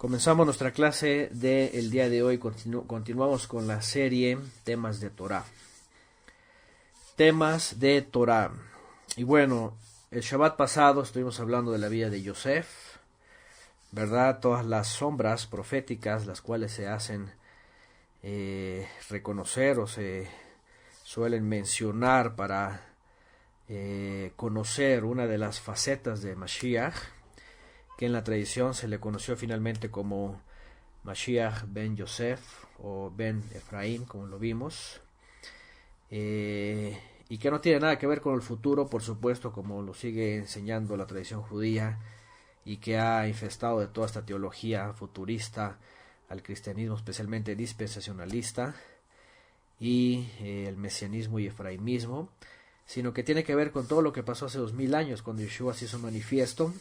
Comenzamos nuestra clase del día de hoy. Continuamos con la serie Temas de Torah. Temas de Torah. Y bueno, el Shabbat pasado estuvimos hablando de la vida de Yosef, ¿verdad? Todas las sombras proféticas, las cuales se hacen reconocer o se suelen mencionar para conocer una de las facetas de Mashiach, que en la tradición se le conoció finalmente como Mashiach ben Yosef o ben Efraín, como lo vimos, y que no tiene nada que ver con el futuro, por supuesto, como lo sigue enseñando la tradición judía, y que ha infestado de toda esta teología futurista al cristianismo, especialmente dispensacionalista, y el mesianismo y efraimismo, sino que tiene que ver con todo lo que pasó hace 2000 años, cuando Yeshua se hizo manifiesto,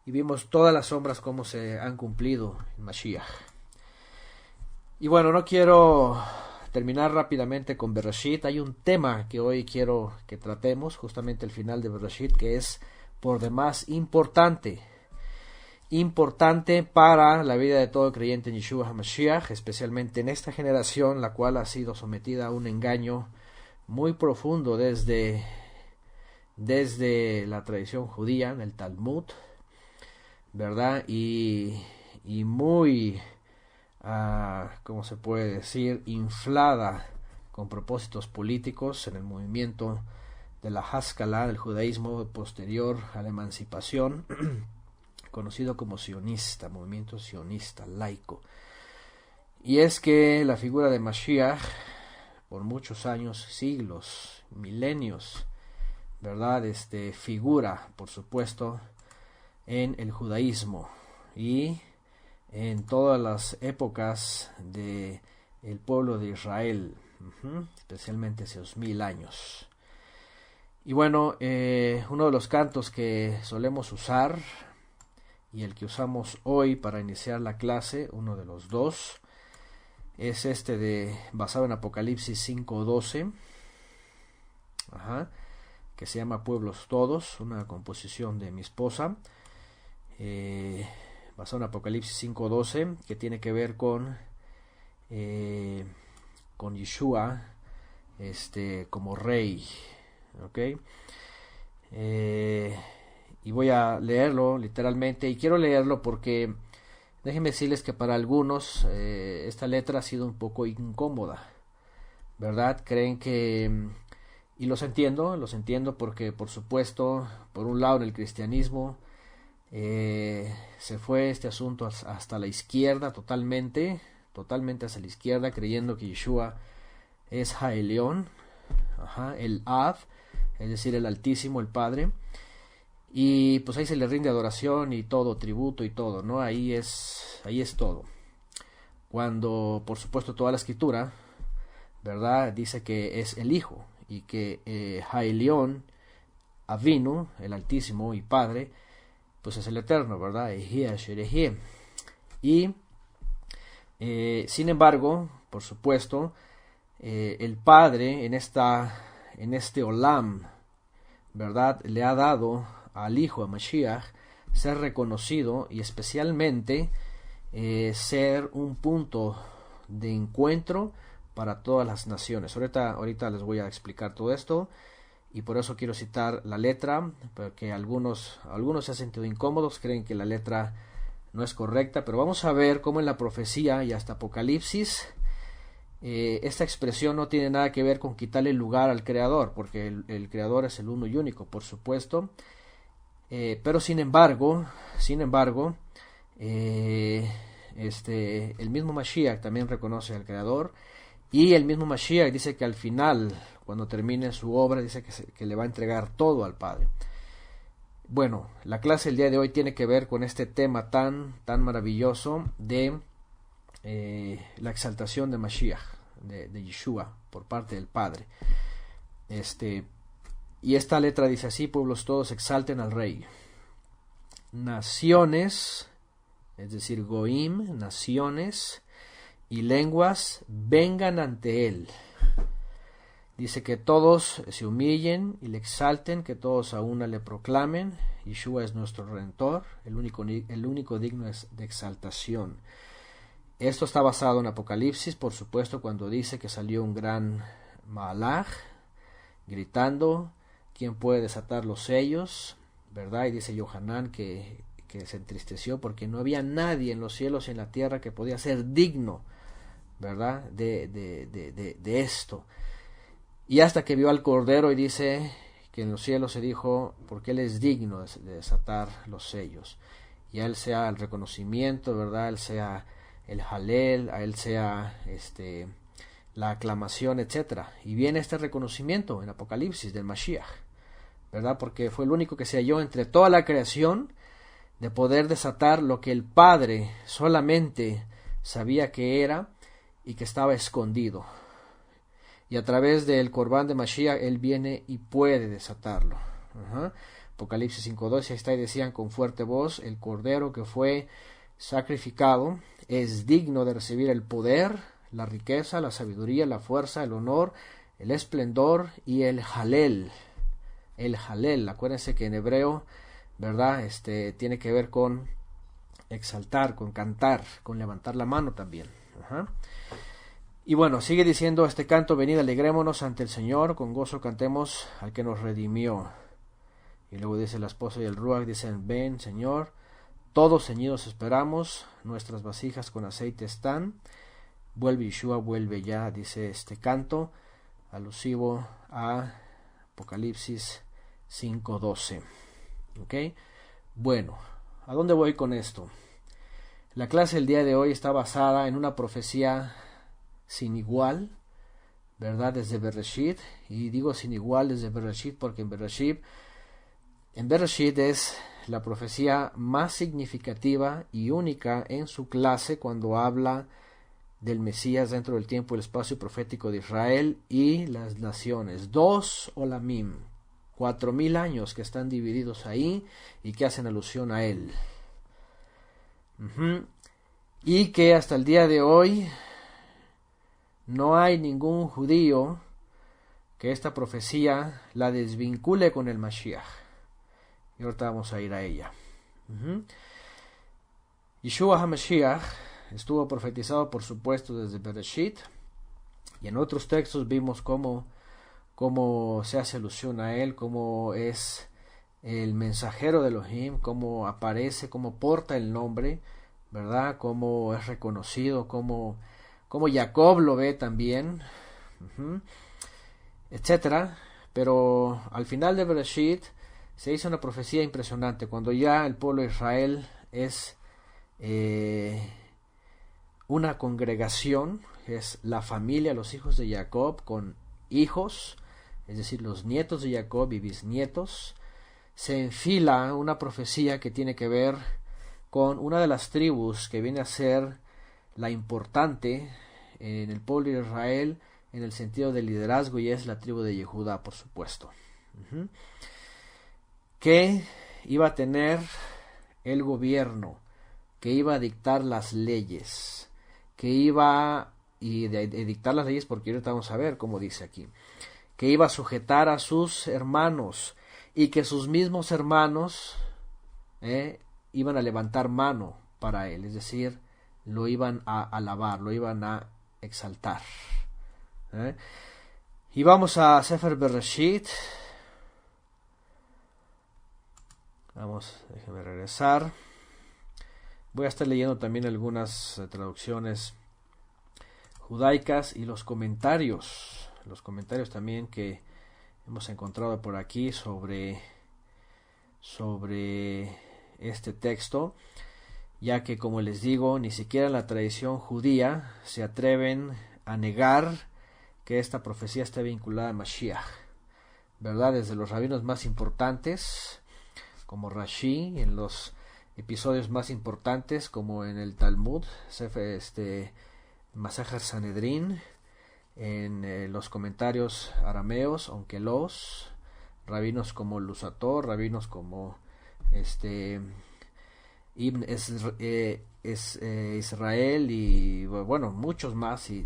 y vimos todas las sombras como se han cumplido en Mashiach. Y bueno, no quiero terminar rápidamente con Bereshit. Hay un tema que hoy quiero que tratemos, justamente el final de Bereshit, que es por demás importante para la vida de todo creyente en Yeshua HaMashiach, especialmente en esta generación, la cual ha sido sometida a un engaño muy profundo desde la tradición judía, en el Talmud, ¿verdad? Y muy, ¿cómo se puede decir?, inflada con propósitos políticos en el movimiento de la Haskalah, del judaísmo posterior a la emancipación, conocido como sionista, movimiento sionista, laico. Y es que la figura de Mashiach, por muchos años, siglos, milenios, ¿verdad?, figura, por supuesto, en el judaísmo y en todas las épocas de el pueblo de Israel, especialmente hace 2000 años. Y bueno, uno de los cantos que solemos usar y el que usamos hoy para iniciar la clase, uno de los dos, es basado en Apocalipsis 5:12, que se llama Pueblos Todos, una composición de mi esposa, basado en Apocalipsis 5:12, que tiene que ver con Yeshua como rey, ¿ok? Y voy a leerlo literalmente, y quiero leerlo porque déjenme decirles que para algunos esta letra ha sido un poco incómoda, ¿verdad? Creen que, y los entiendo porque, por supuesto, por un lado en el cristianismo se fue este asunto hasta la izquierda, totalmente hacia la izquierda, creyendo que Yeshua es Haelión, el Ad, es decir, el Altísimo, el Padre, y pues ahí se le rinde adoración y todo, tributo y todo, ¿no? Ahí es todo. Cuando, por supuesto, toda la escritura, ¿verdad?, dice que es el Hijo, y que Haelión, Avinu, el Altísimo y Padre, pues es el Eterno, ¿verdad? Y sin embargo, por supuesto, el Padre en este Olam, ¿verdad?, le ha dado al Hijo, a Mashiach, ser reconocido y especialmente ser un punto de encuentro para todas las naciones. Ahorita les voy a explicar todo esto, y por eso quiero citar la letra, porque algunos se han sentido incómodos, creen que la letra no es correcta, pero vamos a ver cómo en la profecía y hasta Apocalipsis esta expresión no tiene nada que ver con quitarle lugar al Creador, porque el Creador es el uno y único, por supuesto, pero sin embargo, el mismo Mashiach también reconoce al Creador, y el mismo Mashiach dice que al final, cuando termine su obra, dice que le va a entregar todo al Padre. Bueno, la clase del día de hoy tiene que ver con este tema tan maravilloso de la exaltación de Mashiach, de Yeshua, por parte del Padre. Y esta letra dice así: pueblos todos exalten al Rey. Naciones, es decir, Goim, naciones y lenguas, vengan ante él. Dice que todos se humillen y le exalten, que todos a una le proclamen. Yeshua es nuestro Redentor, el único digno de exaltación. Esto está basado en Apocalipsis, por supuesto, cuando dice que salió un gran Malaj gritando, ¿quién puede desatar los sellos? ¿Verdad? Y dice Yohanan que se entristeció porque no había nadie en los cielos y en la tierra que podía ser digno, ¿verdad? De esto. Y hasta que vio al Cordero y dice que en los cielos se dijo, porque Él es digno de desatar los sellos. Y a Él sea el reconocimiento, ¿verdad? A Él sea el Halel, a Él sea la aclamación, etcétera. Y viene este reconocimiento en Apocalipsis del Mashiach, ¿verdad? Porque fue el único que se halló entre toda la creación de poder desatar lo que el Padre solamente sabía que era y que estaba escondido. Y a través del Corbán de Mashiach, Él viene y puede desatarlo. Apocalipsis 5.2, ahí está, y decían con fuerte voz, el Cordero que fue sacrificado es digno de recibir el poder, la riqueza, la sabiduría, la fuerza, el honor, el esplendor y el Halel. El Halel, acuérdense que en hebreo, ¿verdad? Tiene que ver con exaltar, con cantar, con levantar la mano también. Y bueno, sigue diciendo este canto, venid, alegrémonos ante el Señor, con gozo cantemos al que nos redimió. Y luego dice la esposa y el Ruach, dicen, ven, Señor, todos ceñidos esperamos, nuestras vasijas con aceite están, vuelve Yeshua, vuelve ya, dice este canto, alusivo a Apocalipsis 5.12. ¿Ok? Bueno, ¿a dónde voy con esto? La clase del día de hoy está basada en una profecía sin igual, ¿verdad? Desde Bereshit, y digo sin igual desde Bereshit porque en Bereshit es la profecía más significativa y única en su clase cuando habla del Mesías dentro del tiempo y el espacio profético de Israel y las naciones. 2 Olamim, 4000 años que están divididos ahí y que hacen alusión a él. Y que hasta el día de hoy no hay ningún judío que esta profecía la desvincule con el Mashiach. Y ahorita vamos a ir a ella. Yeshua HaMashiach estuvo profetizado, por supuesto, desde Bereshit. Y en otros textos vimos cómo se hace alusión a él, cómo es el mensajero de Elohim, cómo aparece, cómo porta el nombre, ¿verdad? Cómo es reconocido, cómo Jacob lo ve también, etcétera. Pero al final de Bereshit se hizo una profecía impresionante, cuando ya el pueblo de Israel es una congregación, es la familia, los hijos de Jacob con hijos, es decir, los nietos de Jacob y bisnietos. Se enfila una profecía que tiene que ver con una de las tribus que viene a ser la importante en el pueblo de Israel en el sentido de liderazgo, y es la tribu de Yehudá, por supuesto, que iba a tener el gobierno, que iba a dictar las leyes, que iba de dictar las leyes, porque ahorita vamos a ver cómo dice aquí, que iba a sujetar a sus hermanos y que sus mismos hermanos iban a levantar mano para él, es decir, lo iban a alabar, lo iban a exaltar. Y vamos a Sefer Bereshit. Déjenme regresar. Voy a estar leyendo también algunas traducciones judaicas y los comentarios también que hemos encontrado por aquí sobre este texto, ya que, como les digo, ni siquiera en la tradición judía se atreven a negar que esta profecía está vinculada a Mashiach, ¿verdad? Desde los rabinos más importantes, como Rashi, en los episodios más importantes, como en el Talmud, Masejet Sanedrín, en los comentarios arameos, aunque rabinos como Lusator, rabinos como Ibn Israel y bueno, muchos más, y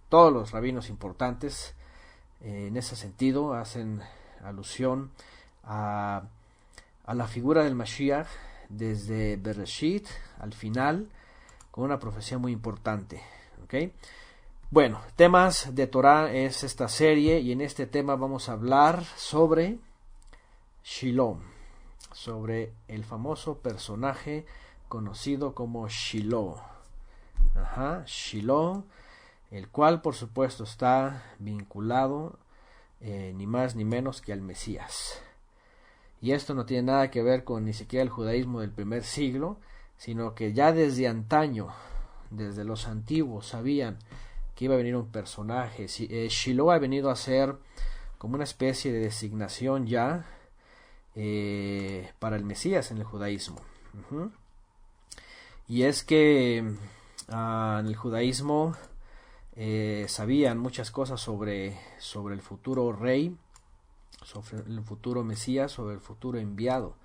todos los rabinos importantes en ese sentido hacen alusión a la figura del Mashiach desde Bereshit al final, con una profecía muy importante. ¿Okay? Bueno, temas de Torah es esta serie, y en este tema vamos a hablar sobre Shiloh, sobre el famoso personaje conocido como Shiloh. Shiloh, el cual por supuesto está vinculado ni más ni menos que al Mesías. Y esto no tiene nada que ver con ni siquiera el judaísmo del primer siglo, sino que ya desde antaño, desde los antiguos, sabían que iba a venir un personaje. Shiloh ha venido a ser como una especie de designación ya para el Mesías en el judaísmo. Y es que en el judaísmo sabían muchas cosas sobre el futuro rey, sobre el futuro Mesías, sobre el futuro enviado.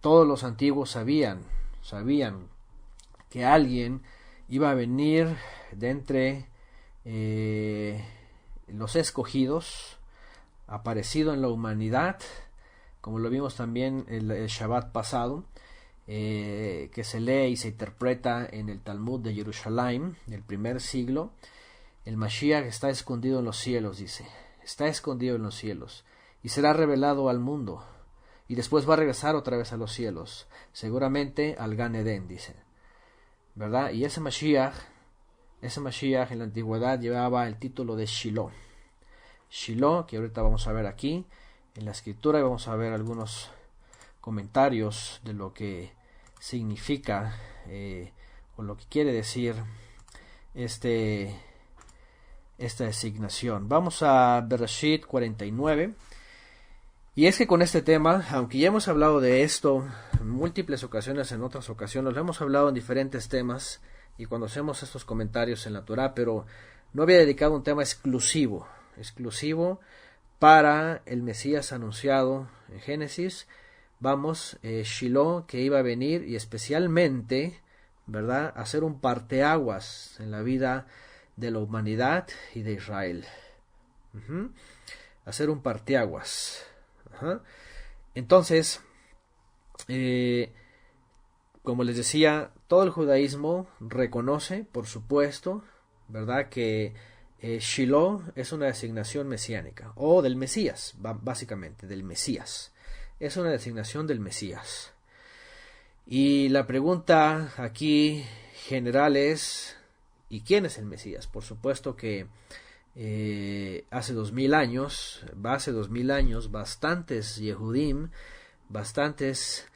Todos los antiguos sabían que alguien iba a venir de entre los escogidos, aparecido en la humanidad, como lo vimos también el Shabbat pasado, que se lee y se interpreta en el Talmud de Jerusalén del primer siglo. El Mashiach está escondido en los cielos, dice, está escondido en los cielos, y será revelado al mundo, y después va a regresar otra vez a los cielos, seguramente al Gan Edén, dice, ¿verdad? Y ese Mashiach en la antigüedad llevaba el título de Shiloh, que ahorita vamos a ver aquí en la escritura, y vamos a ver algunos comentarios de lo que significa o lo que quiere decir esta designación. Vamos a Bereshit 49. Y es que con este tema, aunque ya hemos hablado de esto en múltiples ocasiones, en otras ocasiones, lo hemos hablado en diferentes temas y cuando hacemos estos comentarios en la Torah, pero no había dedicado un tema exclusivo para el Mesías anunciado en Génesis. Vamos, Shiloh, que iba a venir y especialmente, ¿verdad?, a hacer un parteaguas en la vida de la humanidad y de Israel. Hacer un parteaguas. Entonces, como les decía, todo el judaísmo reconoce, por supuesto, ¿verdad?, que Shiloh es una designación mesiánica, o del Mesías, básicamente, del Mesías. Es una designación del Mesías. Y la pregunta aquí general es, ¿y quién es el Mesías? Por supuesto que hace 2000 años, bastantes Yehudim, bastantes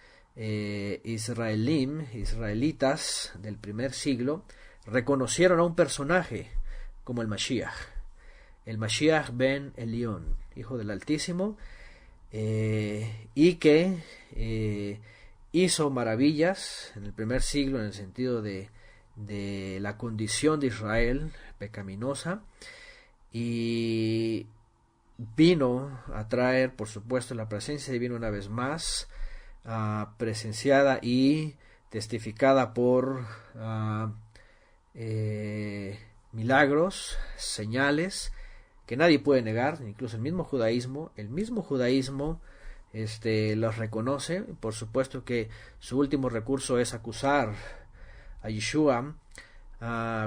israelitas del primer siglo, reconocieron a un personaje como el Mashiach ben Elión, hijo del Altísimo, y que hizo maravillas en el primer siglo en el sentido de la condición de Israel pecaminosa, y vino a traer, por supuesto, la presencia divina una vez más, presenciada y testificada por milagros, señales que nadie puede negar, incluso el mismo judaísmo los reconoce. Por supuesto que su último recurso es acusar a Yeshua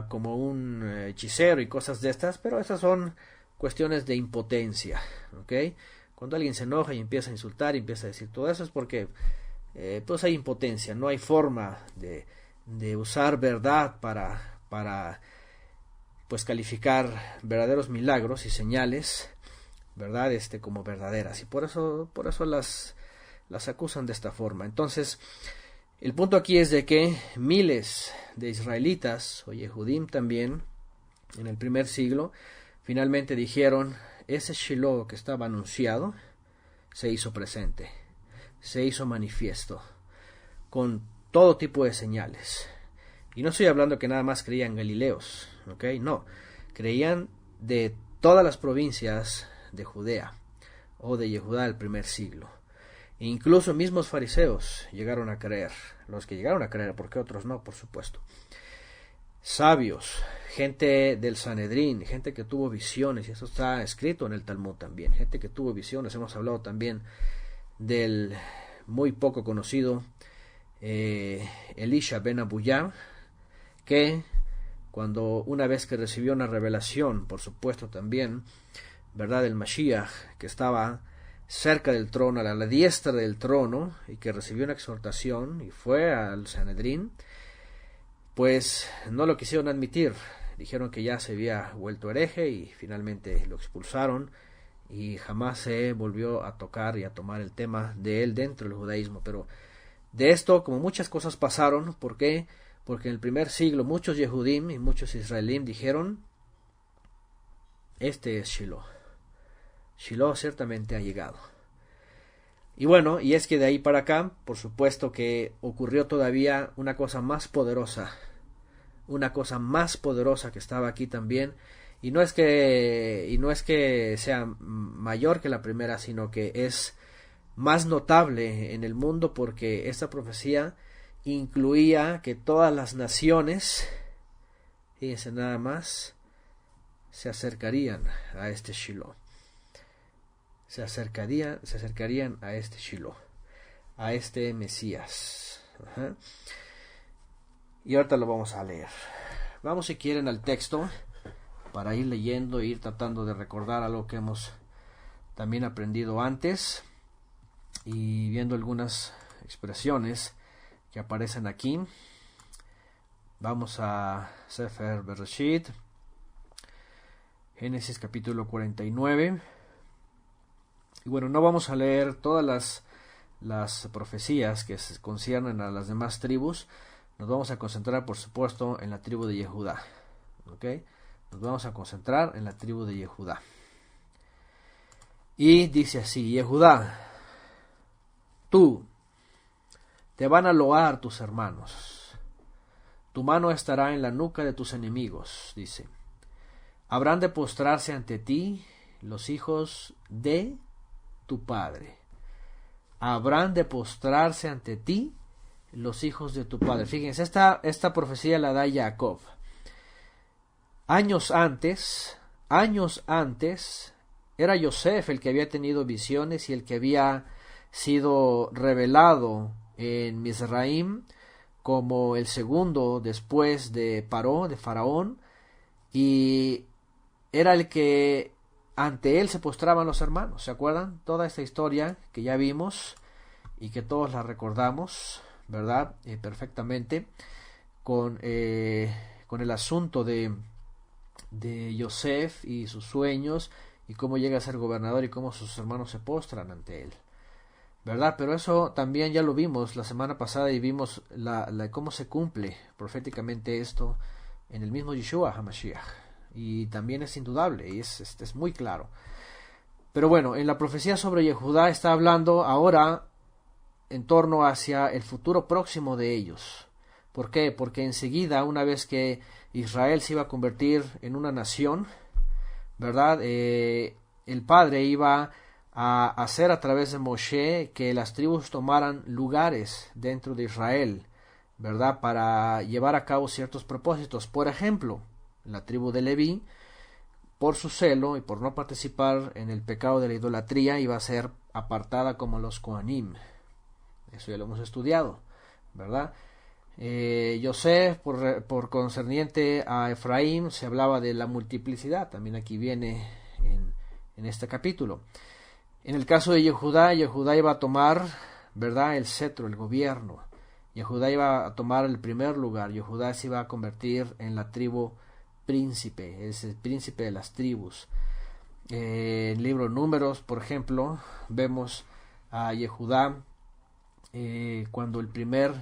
como un hechicero y cosas de estas, pero esas son cuestiones de impotencia, ¿ok? Cuando alguien se enoja y empieza a insultar y empieza a decir todo eso es porque pues hay impotencia, no hay forma de usar verdad para pues calificar verdaderos milagros y señales, ¿verdad?, como verdaderas, y por eso las acusan de esta forma. Entonces, el punto aquí es de que miles de israelitas, o Yehudim también, en el primer siglo, finalmente dijeron, ese Shiloh que estaba anunciado, se hizo presente, se hizo manifiesto, con todo tipo de señales. Y no estoy hablando que nada más creían galileos, ¿ok? No, creían de todas las provincias de Judea, o de Yehudá del primer siglo. E incluso mismos fariseos llegaron a creer, los que llegaron a creer, porque otros no, por supuesto. sabios, gente del Sanedrín, gente que tuvo visiones, y eso está escrito en el Talmud también, gente que tuvo visiones. Hemos hablado también del muy poco conocido Elisha ben Abuyá, que cuando una vez que recibió una revelación, por supuesto también, verdad, del Mashiach, que estaba cerca del trono, a la diestra del trono, y que recibió una exhortación y fue al Sanedrín, pues no lo quisieron admitir. Dijeron que ya se había vuelto hereje y finalmente lo expulsaron, y jamás se volvió a tocar y a tomar el tema de él dentro del judaísmo. Pero de esto, como muchas cosas pasaron, ¿por qué? Porque en el primer siglo muchos Yehudim y muchos Israelíes dijeron: este es Shiloh. Shiloh ciertamente ha llegado. Y bueno, y es que de ahí para acá, por supuesto que ocurrió todavía una cosa más poderosa que estaba aquí también, y no es que sea mayor que la primera, sino que es más notable en el mundo, porque esta profecía incluía que todas las naciones, fíjense nada más, se acercarían a este Shiloh. Se acercarían a este Shiloh, a este Mesías. Ajá. Y ahorita lo vamos a leer. Vamos, si quieren, al texto para ir leyendo e ir tratando de recordar algo que hemos también aprendido antes, y viendo algunas expresiones que aparecen aquí. Vamos a Sefer Bereshit, Génesis capítulo 49. Y bueno, no vamos a leer todas las profecías que se conciernen a las demás tribus. Nos vamos a concentrar, por supuesto, en la tribu de Yehudá. ¿Ok? Nos vamos a concentrar en la tribu de Yehudá. Y dice así: Yehudá, tú, te van a loar tus hermanos. Tu mano estará en la nuca de tus enemigos, dice. Habrán de postrarse ante ti los hijos de tu padre. Habrán de postrarse ante ti los hijos de tu padre. Fíjense, esta profecía la da Jacob. Años antes, era Yosef el que había tenido visiones y el que había sido revelado en Mizraim como el segundo después de Paró, de Faraón, y era el que ante él se postraban los hermanos. ¿Se acuerdan? Toda esta historia que ya vimos y que todos la recordamos, ¿verdad? Perfectamente, con el asunto de Yosef y sus sueños, y cómo llega a ser gobernador y cómo sus hermanos se postran ante él, ¿verdad? Pero eso también ya lo vimos la semana pasada, y vimos cómo se cumple proféticamente esto en el mismo Yeshua HaMashiach. Y también es indudable, y es muy claro. Pero bueno, en la profecía sobre Yehudá está hablando ahora en torno hacia el futuro próximo de ellos. ¿Por qué? Porque enseguida, una vez que Israel se iba a convertir en una nación, ¿verdad? El Padre iba a hacer a través de Moshe que las tribus tomaran lugares dentro de Israel, ¿verdad? Para llevar a cabo ciertos propósitos. Por ejemplo, la tribu de Leví, por su celo y por no participar en el pecado de la idolatría, iba a ser apartada como los Kohanim. Eso ya lo hemos estudiado, ¿verdad? Yosef, por concerniente a Efraín, se hablaba de la multiplicidad. También aquí viene en este capítulo. En el caso de Yehudá iba a tomar, ¿verdad?, el cetro, el gobierno. Yehudá iba a tomar el primer lugar. Yehudá se iba a convertir en la tribu príncipe, es el príncipe de las tribus. En el libro de Números, por ejemplo, vemos a Yehudá cuando el primer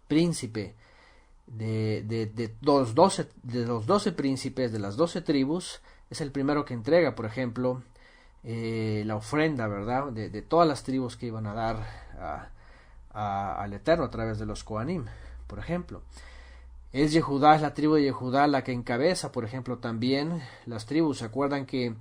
príncipe de los 12 príncipes de las 12 tribus es el primero que entrega, por ejemplo, la ofrenda, ¿verdad?, de todas las tribus que iban a dar al Eterno a través de los Kohanim, por ejemplo. Es la tribu de Yehudá la que encabeza, por ejemplo, también las tribus. ¿Se acuerdan que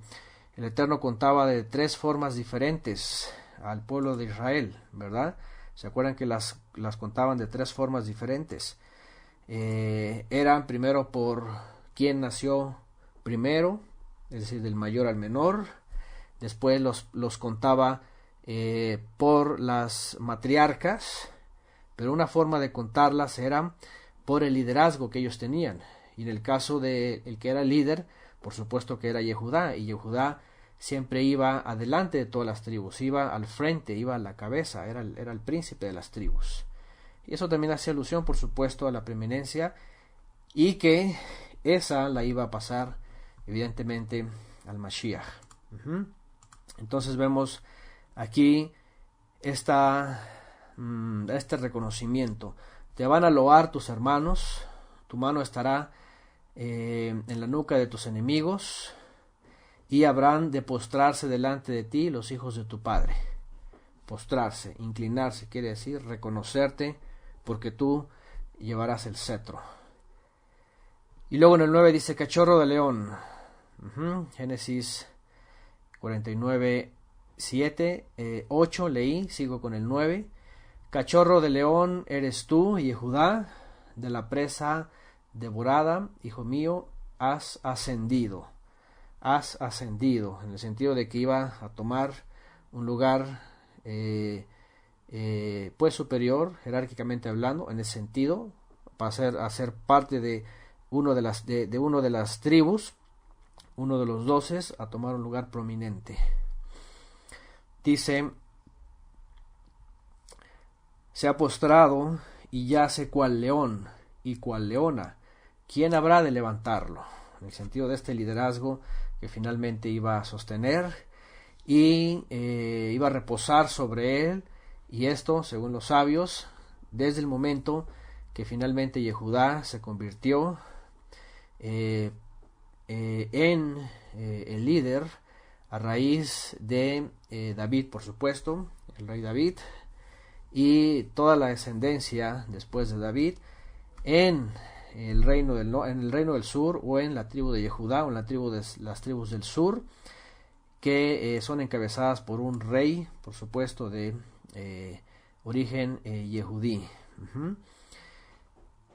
el Eterno contaba de 3 formas diferentes al pueblo de Israel, ¿verdad? ¿Se acuerdan que las contaban de 3 formas diferentes? eran primero por quién nació primero, es decir, del mayor al menor. Después los contaba por las matriarcas, pero una forma de contarlas era por el liderazgo que ellos tenían. Y en el caso de el que era líder, por supuesto que era Yehudá, y Yehudá siempre iba adelante de todas las tribus, iba al frente, iba a la cabeza, era el príncipe de las tribus. Y eso también hace alusión, por supuesto, a la preeminencia, y que esa la iba a pasar, evidentemente, al Mashiach. Entonces vemos aquí este reconocimiento. Te van a loar tus hermanos, tu mano estará en la nuca de tus enemigos, y habrán de postrarse delante de ti los hijos de tu padre. Postrarse, inclinarse, quiere decir reconocerte, porque tú llevarás el cetro. Y luego en el 9 dice cachorro de león. Génesis 49, 7, 8 leí, sigo con el 9. Cachorro de león eres tú, Yehudá, de la presa devorada, hijo mío, has ascendido. Has ascendido, en el sentido de que iba a tomar un lugar pues superior, jerárquicamente hablando, en ese sentido, para a ser parte de uno de las tribus, uno de los 12, a tomar un lugar prominente. Dice, se ha postrado y yace cual león y cual leona. ¿Quién habrá de levantarlo? En el sentido de este liderazgo que finalmente iba a sostener y iba a reposar sobre él, y esto, según los sabios, desde el momento que finalmente Yehudá se convirtió en el líder a raíz de David, por supuesto, el rey David, y toda la descendencia después de David en el reino del sur, o en la tribu de Yehudá, o en las tribus del sur, que son encabezadas por un rey, por supuesto, de origen yehudí.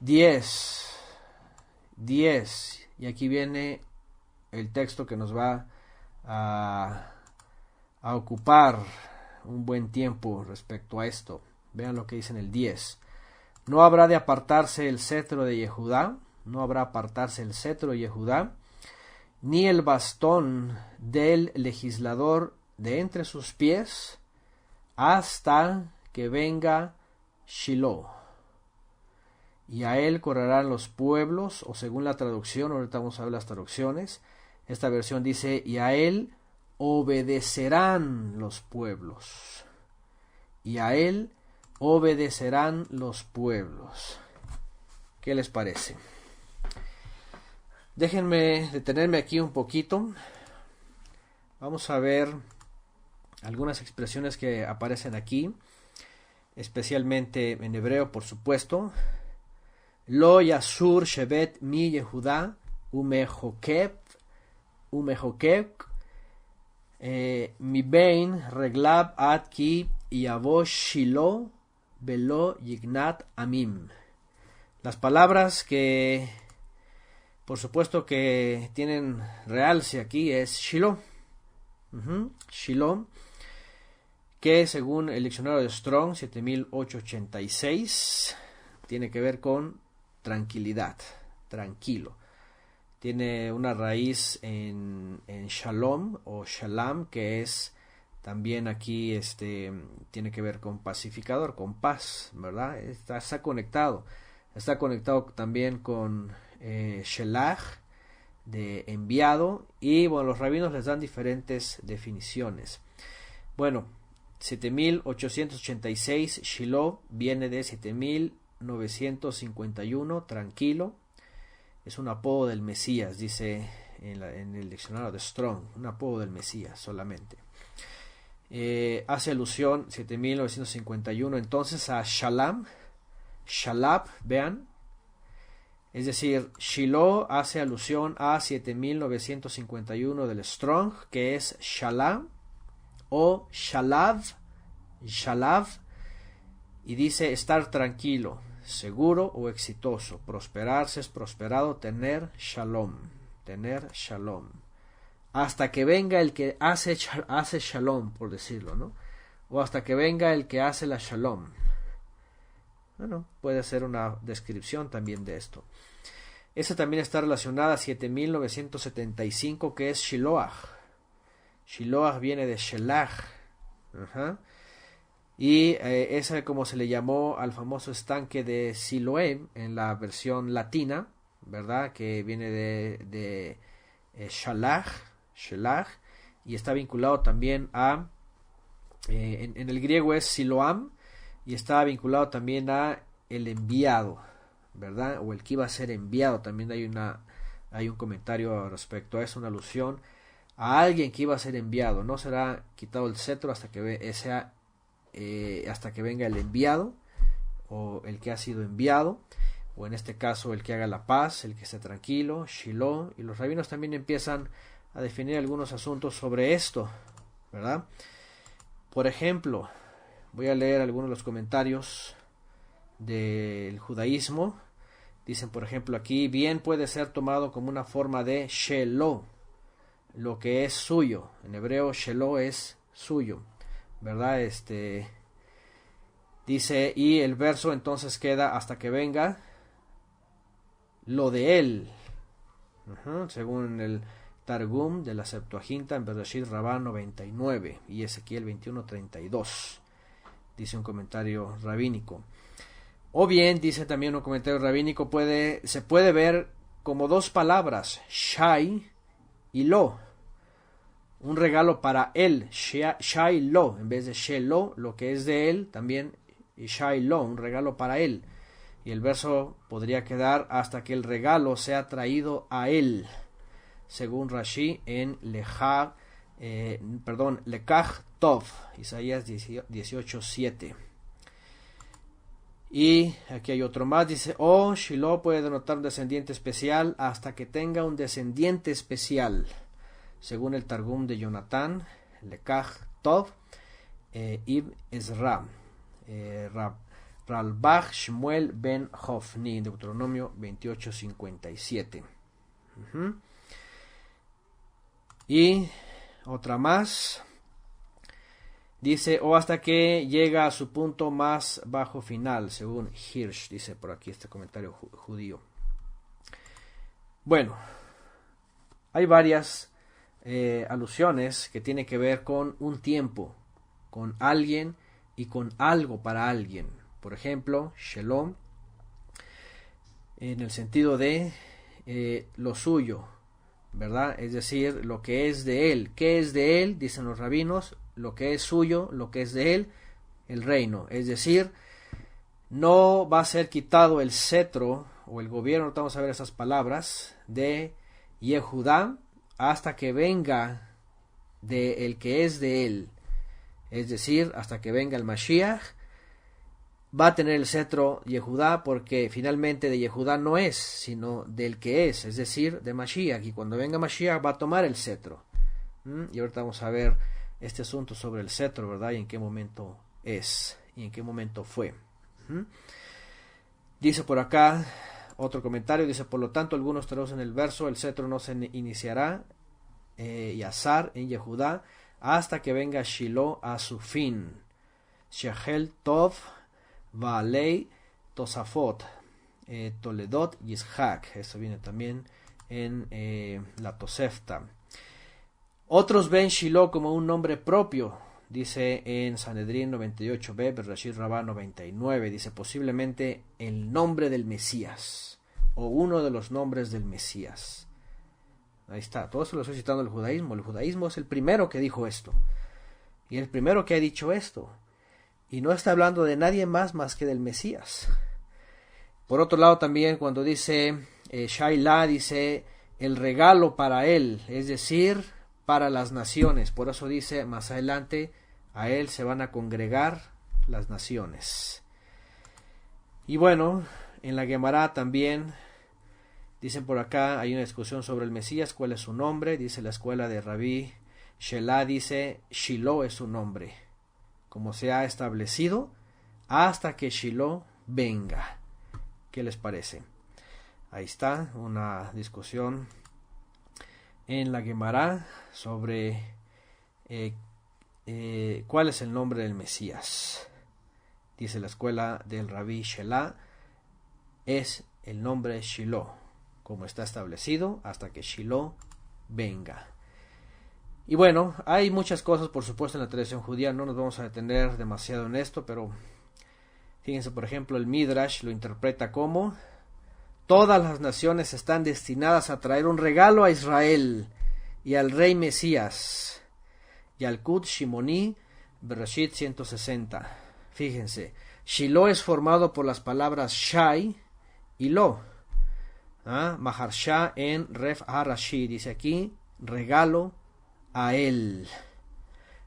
10, y aquí viene el texto que nos va a ocupar un buen tiempo respecto a esto. Vean lo que dice en el 10. No habrá de apartarse el cetro de Yehudá, no habrá apartarse el cetro de Yehudá, ni el bastón del legislador de entre sus pies, hasta que venga Shiloh. Y a él correrán los pueblos, o según la traducción, ahorita vamos a ver las traducciones, esta versión dice, y a él obedecerán los pueblos. Y a él obedecerán los pueblos. ¿Qué les parece? Déjenme detenerme aquí un poquito. Vamos a ver algunas expresiones que aparecen aquí, especialmente en hebreo, por supuesto. Lo yasur shevet mi Yehudá umehokeb mi bein reglab ad ki yavo Shiloh Velo Yignat Amim. Las palabras que por supuesto que tienen realce aquí es Shiloh. Shiloh, que según el diccionario de Strong 7886 tiene que ver con tranquilidad, tranquilo. Tiene una raíz en shalom o shalam, que es también aquí tiene que ver con pacificador, con paz, ¿verdad? Está conectado también con shelach, de enviado, y bueno, los rabinos les dan diferentes definiciones. Bueno, 7886 Shiloh viene de 7951 tranquilo. Es un apodo del Mesías, dice en el diccionario de Strong, un apodo del Mesías solamente. Hace alusión 7951 entonces a Shalab, vean, es decir, Shiloh hace alusión a 7951 del Strong, que es Shalab o Shalav, y dice estar tranquilo, seguro o exitoso. Prosperarse es prosperado, tener shalom. Tener shalom. Hasta que venga el que hace shalom, por decirlo, ¿no? O hasta que venga el que hace la shalom. Bueno, puede ser una descripción también de esto. Esa también está relacionada a 7975, que es Shiloach. Shiloach viene de Shelach. Y esa como se le llamó al famoso estanque de Siloé en la versión latina, ¿verdad? Que viene de Shelach, y está vinculado también a, en el griego es Siloam, y está vinculado también a el enviado, ¿verdad? O el que iba a ser enviado. También hay un comentario respecto a eso, una alusión a alguien que iba a ser enviado. No será quitado el cetro hasta que venga el enviado, o el que ha sido enviado, o en este caso el que haga la paz, el que esté tranquilo, Shiloh. Y los rabinos también empiezan a definir algunos asuntos sobre esto, ¿verdad? Por ejemplo, voy a leer algunos de los comentarios del judaísmo. Dicen, por ejemplo, aquí, bien puede ser tomado como una forma de Shelo, lo que es suyo. En hebreo, Shelo es suyo, ¿verdad? Dice, y el verso entonces queda hasta que venga lo de él. Según el Targum de la Septuaginta en Bereshit Rabá 99 y Ezequiel 21:32. Dice un comentario rabínico. O bien, dice también un comentario rabínico, se puede ver como dos palabras, Shai y Lo. Un regalo para él, Shai Lo, en vez de Shelo, lo que es de él, también Shai Lo, un regalo para él. Y el verso podría quedar hasta que el regalo sea traído a él, según Rashi en Lekach Tov, Isaías 18:7. Y aquí hay otro más, dice, Shiloh puede denotar un descendiente especial hasta que tenga un descendiente especial, según el Targum de Jonatán, Lekach Tov, Ibn Ezra, Ralbach Shmuel ben Hofni, Deuteronomio 28:57. Y otra más, dice, hasta que llega a su punto más bajo final, según Hirsch, dice por aquí este comentario judío. Bueno, hay varias alusiones que tienen que ver con un tiempo, con alguien y con algo para alguien. Por ejemplo, Shalom, en el sentido de lo suyo, ¿verdad? Es decir, lo que es de él. ¿Qué es de él? Dicen los rabinos. Lo que es suyo, lo que es de él, el reino. Es decir, no va a ser quitado el cetro o el gobierno, ahorita vamos a ver esas palabras, de Yehudá hasta que venga de el que es de él. Es decir, hasta que venga el Mashiach, va a tener el cetro Yehudá, porque finalmente de Yehudá no es, sino del que es decir, de Mashiach. Y cuando venga Mashiach va a tomar el cetro. Y ahorita vamos a ver este asunto sobre el cetro, ¿verdad? Y en qué momento es, y en qué momento fue. Dice por acá, otro comentario, dice, por lo tanto, algunos traducen el verso, el cetro no se iniciará, Yazar, en Yehudá, hasta que venga Shiloh a su fin. Shechel Tov, Vaalei, Tosafot, Toledot, Yishak. Eso viene también en la Tosefta. Otros ven Shiloh como un nombre propio, dice en Sanedrín 98b, Bereshit Rabá 99, dice posiblemente el nombre del Mesías, o uno de los nombres del Mesías. Ahí está, todo eso lo estoy citando el judaísmo. El judaísmo es el primero que dijo esto, y el primero que ha dicho esto, y no está hablando de nadie más que del Mesías. Por otro lado también cuando dice Shaila, dice el regalo para él, es decir, para las naciones. Por eso dice más adelante, a él se van a congregar las naciones. Y bueno, en la Gemara también dicen por acá, hay una discusión sobre el Mesías, cuál es su nombre. Dice la escuela de Rabí Shelah, dice Shiloh es su nombre, como se ha establecido hasta que Shiloh venga. ¿Qué les parece? Ahí está una discusión en la Gemara sobre cuál es el nombre del Mesías. Dice la escuela del Rabí Shelah, es el nombre Shiloh, como está establecido hasta que Shiloh venga. Y bueno, hay muchas cosas por supuesto en la tradición judía, no nos vamos a detener demasiado en esto, pero fíjense, por ejemplo, el Midrash lo interpreta como: todas las naciones están destinadas a traer un regalo a Israel y al rey Mesías. Yalkut Shimoni, Bereshit 160. Fíjense, Shiloh es formado por las palabras Shai y Lo. Maharsha en Ref Harashi dice aquí: regalo a él,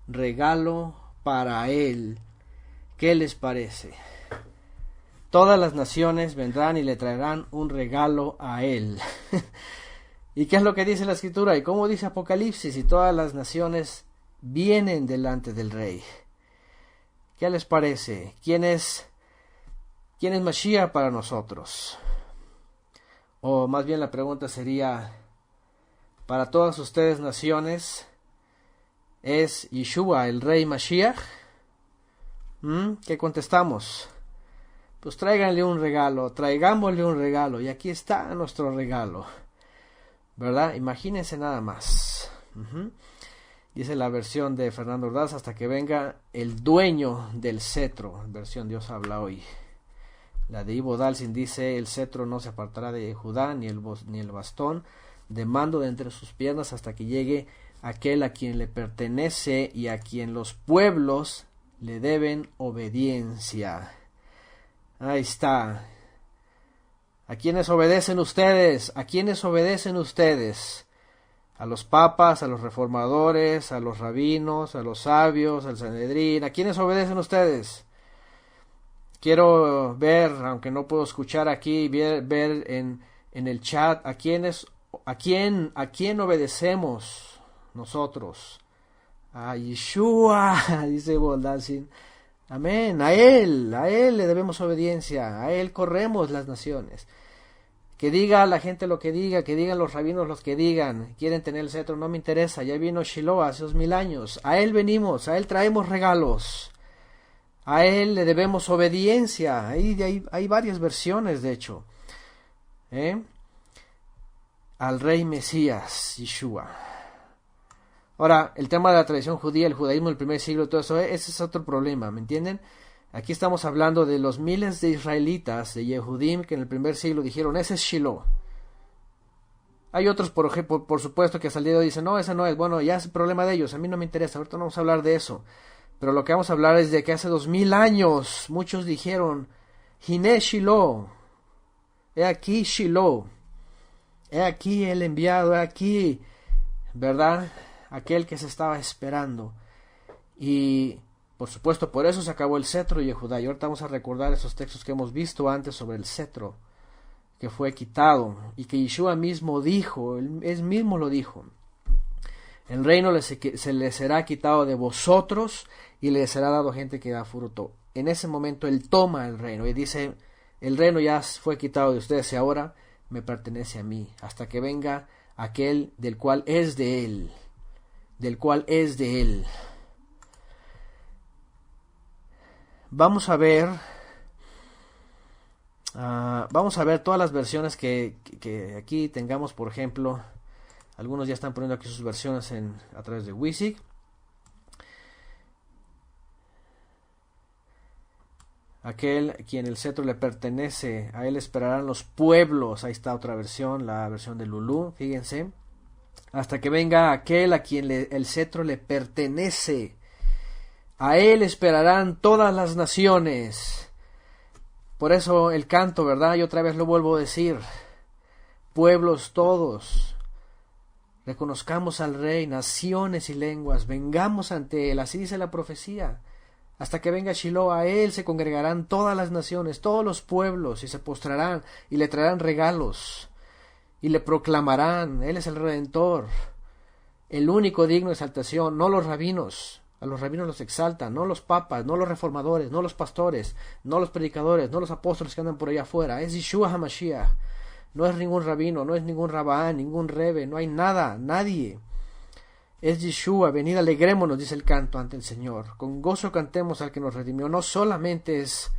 regalo para él. ¿Qué les parece? Todas las naciones vendrán y le traerán un regalo a él. ¿Y qué es lo que dice la escritura? ¿Y cómo dice Apocalipsis? Y todas las naciones vienen delante del rey. ¿Qué les parece? ¿Quién es Mashiach para nosotros? O más bien la pregunta sería, para todas ustedes naciones, ¿es Yeshua el rey Mashiach? ¿Qué contestamos? Pues tráiganle un regalo, traigámosle un regalo, y aquí está nuestro regalo, ¿verdad? Imagínense nada más. Dice la versión de Fernando Ordaz: hasta que venga el dueño del cetro, versión Dios habla hoy. La de Ivo Dalsin dice: el cetro no se apartará de Judá, ni el bastón de mando de entre sus piernas, hasta que llegue aquel a quien le pertenece y a quien los pueblos le deben obediencia. Ahí está. ¿A quiénes obedecen ustedes? ¿A quiénes obedecen ustedes? A los papas, a los reformadores, a los rabinos, a los sabios, al Sanedrín. ¿A quiénes obedecen ustedes? Quiero ver, aunque no puedo escuchar aquí, ver en el chat, ¿a quién obedecemos nosotros? A Yeshua, dice Boldalsin. Amén, a él le debemos obediencia, a él corremos las naciones. Que diga la gente lo que diga, que digan los rabinos los que digan, quieren tener el cetro, no me interesa, ya vino Shiloh hace 2000 años, a él venimos, a él traemos regalos, a él le debemos obediencia. Hay varias versiones, de hecho, al rey Mesías, Yeshua. Ahora, el tema de la tradición judía, el judaísmo del primer siglo, todo eso, ese es otro problema, ¿me entienden? Aquí estamos hablando de los miles de israelitas, de Yehudim, que en el primer siglo dijeron: ese es Shiloh. Hay otros, por supuesto, que hasta el día de hoy dicen: no, ese no es. Bueno, ya es el problema de ellos, a mí no me interesa, ahorita no vamos a hablar de eso. Pero lo que vamos a hablar es de que hace 2000 años muchos dijeron: Hiné Shiloh, he aquí Shiloh, he aquí el enviado, he aquí, ¿verdad?, aquel que se estaba esperando. Y por supuesto, por eso se acabó el cetro de Judá. Y ahorita vamos a recordar esos textos que hemos visto antes sobre el cetro que fue quitado y que Yeshua mismo dijo, él mismo lo dijo: el reino se le será quitado de vosotros y le será dado a gente que da fruto. En ese momento él toma el reino y dice: el reino ya fue quitado de ustedes y ahora me pertenece a mí, hasta que venga aquel del cual es de él. Vamos a ver todas las versiones que aquí tengamos. Por ejemplo, algunos ya están poniendo aquí sus versiones a través de Wisig. Aquel quien el cetro le pertenece, a él esperarán los pueblos. Ahí está otra versión, la versión de Lulú, fíjense. Hasta que venga aquel a quien el cetro le pertenece, a él esperarán todas las naciones. Por eso el canto, ¿verdad? Y otra vez lo vuelvo a decir: pueblos todos, reconozcamos al rey, naciones y lenguas, vengamos ante él. Así dice la profecía: hasta que venga Shiloh, a él se congregarán todas las naciones, todos los pueblos, y se postrarán y le traerán regalos y le proclamarán: él es el Redentor, el único digno de exaltación, no los rabinos, A los rabinos los exaltan, no los papas, no los reformadores, no los pastores, no los predicadores, no los apóstoles que andan por allá afuera. Es Yeshua HaMashiach. No es ningún rabino, no es ningún rabán, ningún rebe, no hay nada, nadie. Es Yeshua, venid alegrémonos, dice el canto ante el Señor. Con gozo cantemos al que nos redimió. No solamente es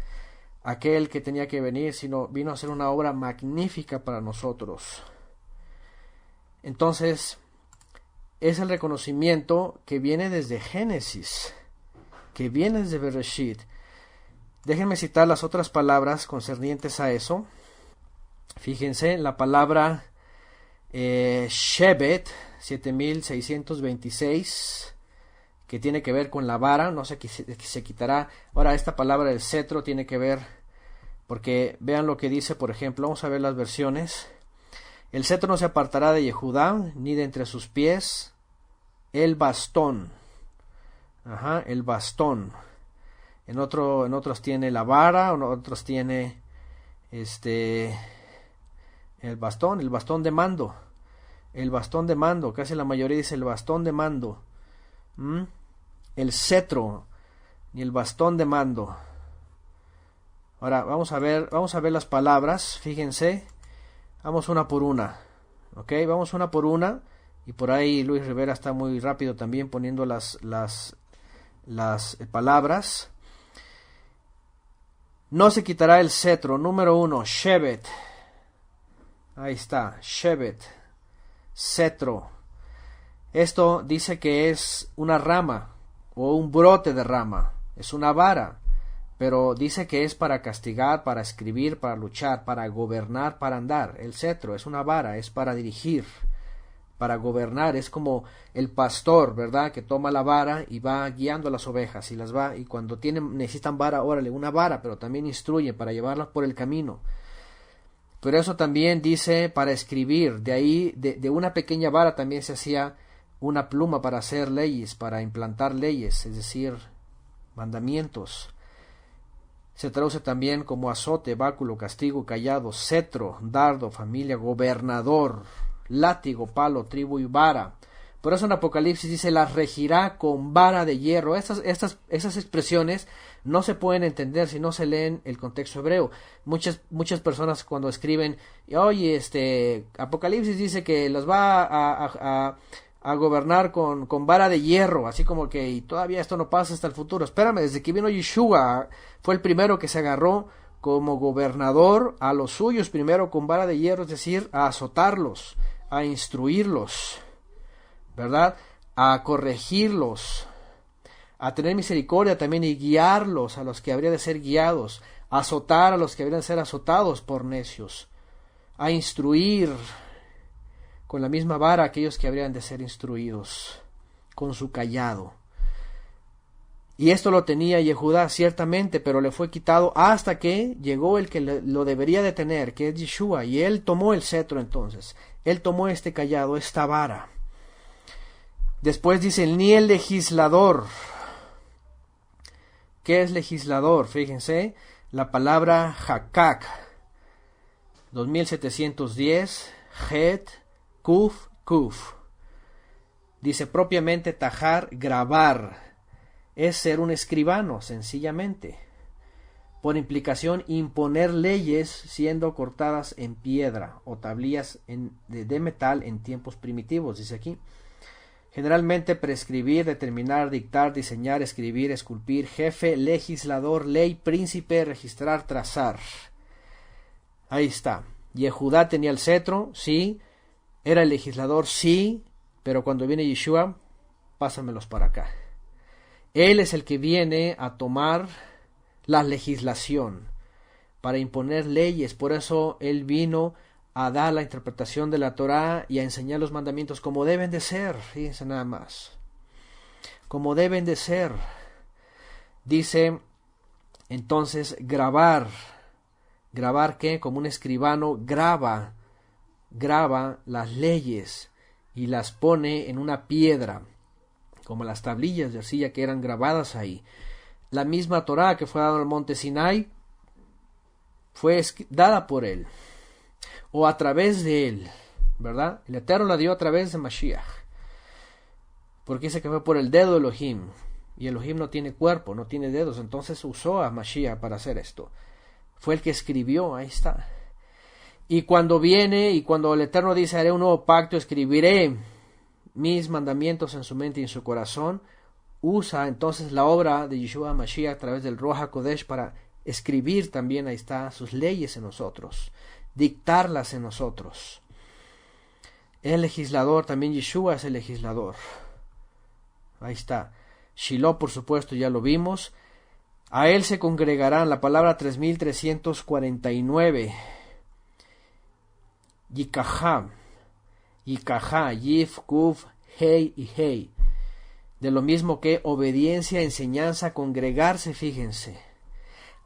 aquel que tenía que venir, sino vino a hacer una obra magnífica para nosotros. Entonces, es el reconocimiento que viene desde Génesis, que viene desde Bereshit. Déjenme citar las otras palabras concernientes a eso. Fíjense, la palabra Shevet, 7626, que tiene que ver con la vara, no sé, que se quitará. Ahora, esta palabra del cetro tiene que ver, porque vean lo que dice, por ejemplo, vamos a ver las versiones. El cetro no se apartará de Yehudá, ni de entre sus pies, el bastón. El bastón. En otros tiene la vara, en otros tiene el bastón de mando. El bastón de mando, casi la mayoría dice el bastón de mando. El cetro, ni el bastón de mando. Ahora vamos a ver las palabras, fíjense. Vamos una por una. Vamos una por una. Y por ahí Luis Rivera está muy rápido también poniendo las palabras. No se quitará el cetro. Número 1, Shevet. Ahí está, Shevet. Cetro. Esto dice que es una rama o un brote de rama. Es una vara. Pero dice que es para castigar, para escribir, para luchar, para gobernar, para andar. El cetro es una vara, es para dirigir, para gobernar. Es como el pastor, ¿verdad? Que toma la vara y va guiando a las ovejas y cuando necesitan vara, órale, una vara, pero también instruye para llevarlas por el camino. Pero eso también dice para escribir. De ahí, de una pequeña vara también se hacía una pluma para hacer leyes, para implantar leyes, es decir, mandamientos. Se traduce también como azote, báculo, castigo, callado, cetro, dardo, familia, gobernador, látigo, palo, tribu y vara. Por eso en Apocalipsis dice, las regirá con vara de hierro. Esas expresiones no se pueden entender si no se leen el contexto hebreo. Muchas personas cuando escriben, oye, Apocalipsis dice que las va a gobernar con vara de hierro, así como que y todavía esto no pasa hasta el futuro. Espérame, desde que vino Yeshua fue el primero que se agarró como gobernador a los suyos, primero con vara de hierro, es decir, a azotarlos, a instruirlos, ¿verdad? A corregirlos, a tener misericordia también y guiarlos a los que habrían de ser guiados, a azotar a los que habrían de ser azotados por necios, a instruir con la misma vara a aquellos que habrían de ser instruidos, con su callado. Y esto lo tenía Yehudá ciertamente, pero le fue quitado hasta que llegó el que lo debería de tener, que es Yeshua, y él tomó el cetro entonces. Él tomó este callado, esta vara. Después dice, ni el legislador. ¿Qué es legislador? Fíjense, la palabra Hakak, 2710, Het, Kuf. Dice propiamente tajar, grabar. Es ser un escribano, sencillamente. Por implicación, imponer leyes siendo cortadas en piedra o tablillas de metal en tiempos primitivos, dice aquí. Generalmente prescribir, determinar, dictar, diseñar, escribir, esculpir, jefe, legislador, ley, príncipe, registrar, trazar. Ahí está. Yehudá tenía el cetro, sí. Era el legislador, sí. Pero cuando viene Yeshua, pásamelos para acá. Él es el que viene a tomar la legislación, para imponer leyes. Por eso Él vino a dar la interpretación de la Torá y a enseñar los mandamientos como deben de ser. Fíjense nada más. Como deben de ser. Dice, entonces, grabar. ¿Grabar qué? Como un escribano graba las leyes y las pone en una piedra, como las tablillas de arcilla que eran grabadas ahí. La misma Torá que fue dada al monte Sinai fue dada por él, o a través de él, ¿verdad? El Eterno la dio a través de Mashiach, porque dice que fue por el dedo de Elohim, Y Elohim no tiene cuerpo, no tiene dedos, entonces usó a Mashiach para hacer esto. Fue el que escribió, ahí está. Y cuando viene, y cuando el Eterno dice, haré un nuevo pacto, escribiré mis mandamientos en su mente y en su corazón, usa entonces la obra de Yeshua Mashiach a través del Ruach HaKodesh para escribir también, ahí está, sus leyes en nosotros, dictarlas en nosotros. El legislador, también Yeshua es el legislador. Ahí está. Shiloh, por supuesto, ya lo vimos. A él se congregarán, la palabra 3349. Yikajá, Yif, Kuf, Hei y Hei. De lo mismo que obediencia, enseñanza, congregarse, fíjense.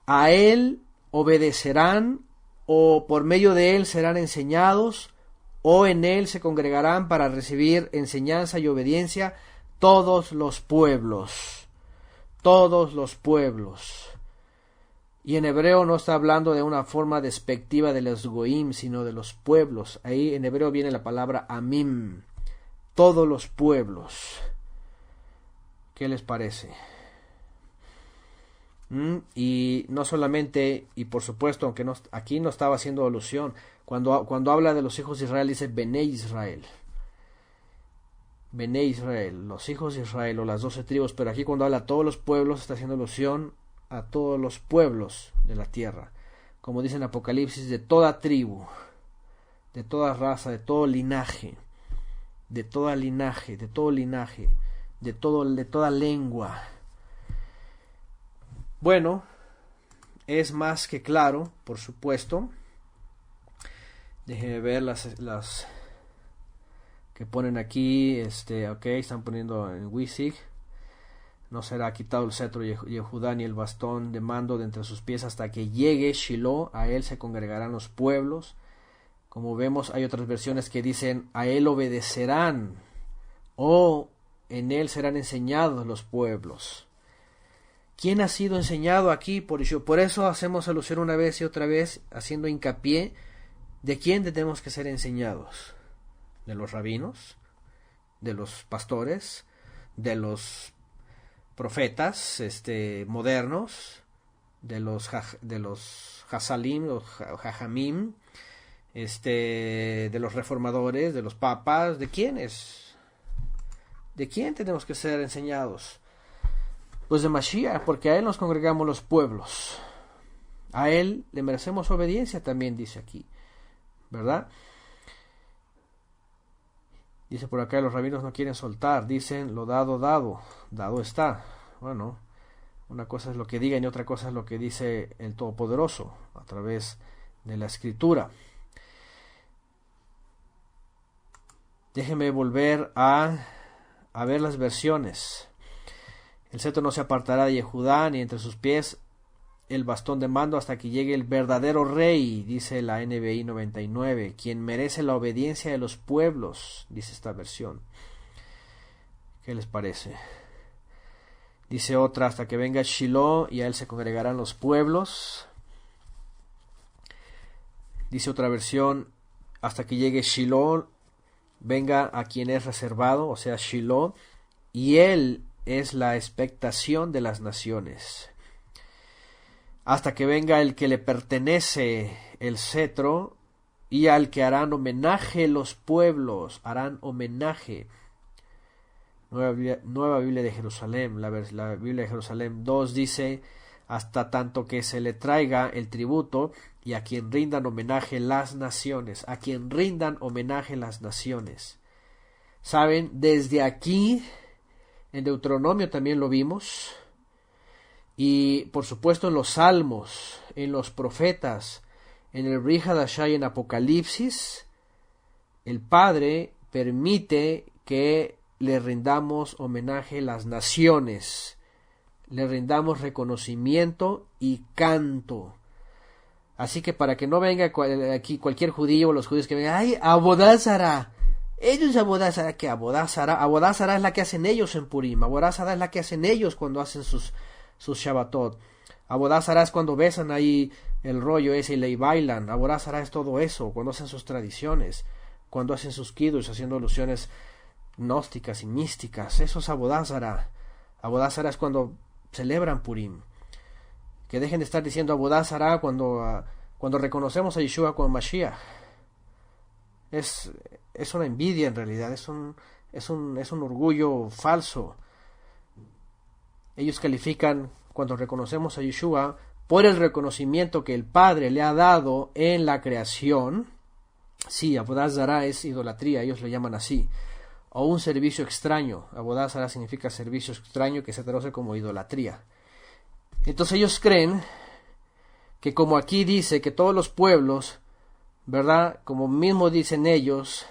A él obedecerán, o por medio de él serán enseñados, o en él se congregarán para recibir enseñanza y obediencia todos los pueblos. Todos los pueblos. Y en hebreo no está hablando de una forma despectiva de los goim, sino de los pueblos. Ahí en hebreo viene la palabra amim. Todos los pueblos. ¿Qué les parece? Y no solamente, y por supuesto, aunque no, aquí no estaba haciendo alusión, cuando habla de los hijos de Israel dice Bené Israel. Bené Israel, los hijos de Israel o las 12 tribus, pero aquí cuando habla a todos los pueblos está haciendo alusión a todos los pueblos de la tierra, como dice en Apocalipsis, de toda tribu, de toda raza, de todo linaje, de toda linaje, de todo linaje, de toda lengua. Es más que claro, por supuesto. Déjenme ver las que ponen aquí, están poniendo en Wisig. No será quitado el cetro de Yehudá ni el bastón de mando de entre sus pies hasta que llegue Shiloh, a él se congregarán los pueblos. Como vemos, hay otras versiones que dicen, a él obedecerán, o en él serán enseñados los pueblos. ¿Quién ha sido enseñado aquí por Yeshua? Por eso hacemos alusión una vez y otra vez, haciendo hincapié, ¿de quién tenemos que ser enseñados? ¿De los rabinos? ¿De los pastores? ¿De los profetas modernos? ¿De los hasalim, los hajamim? ¿De los reformadores? ¿De los papas? ¿De quiénes? ¿De quién tenemos que ser enseñados? Pues de Mashiach, porque a él nos congregamos los pueblos. A él le merecemos obediencia también, dice aquí, ¿verdad? Dice por acá, los rabinos no quieren soltar, dicen, lo dado, dado está. Bueno, una cosa es lo que digan y otra cosa es lo que dice el Todopoderoso a través de la Escritura. Déjenme volver a ver las versiones. El cetro no se apartará de Yehudá, ni entre sus pies el bastón de mando hasta que llegue el verdadero rey, dice la NBI 99, quien merece la obediencia de los pueblos, dice esta versión. ¿Qué les parece? Dice otra, hasta que venga Shiloh y a él se congregarán los pueblos. Dice otra versión, hasta que llegue Shiloh, venga a quien es reservado, o sea Shiloh, y él es la expectación de las naciones. Hasta que venga el que le pertenece el cetro, y al que harán homenaje los pueblos, harán homenaje. Nueva Biblia de Jerusalén, la Biblia de Jerusalén 2 dice, hasta tanto que se le traiga el tributo, y a quien rindan homenaje las naciones, a quien rindan homenaje las naciones. ¿Saben? Desde aquí, en Deuteronomio también lo vimos, y por supuesto en los Salmos, en los profetas, en el Brit Hadashah y en Apocalipsis, el Padre permite que le rindamos homenaje a las naciones, le rindamos reconocimiento y canto. Así que para que no venga aquí cualquier judío o los judíos que vengan, ¡ay, Abodázara! Ellos Abodázara, ¿qué Abodázara? Abodázara es la que hacen ellos en Purim, Abodázara es la que hacen ellos cuando hacen sus Shabbatot. Abodázara es cuando besan ahí el rollo ese y le bailan. Abodázara es todo eso, cuando hacen sus tradiciones, cuando hacen sus kiddush, haciendo alusiones gnósticas y místicas. Eso es Abodázara. Avodah Zará es cuando celebran Purim. Que dejen de estar diciendo Avodah Zará cuando reconocemos a Yeshua como Mashiach. Es una envidia en realidad, es un orgullo falso. Ellos califican cuando reconocemos a Yeshua por el reconocimiento que el Padre le ha dado en la creación. Sí, Avodah Zará es idolatría, ellos lo llaman así. O un servicio extraño. Avodah Zará significa servicio extraño, que se traduce como idolatría. Entonces ellos creen que, como aquí dice que todos los pueblos, ¿verdad? Como mismo dicen ellos,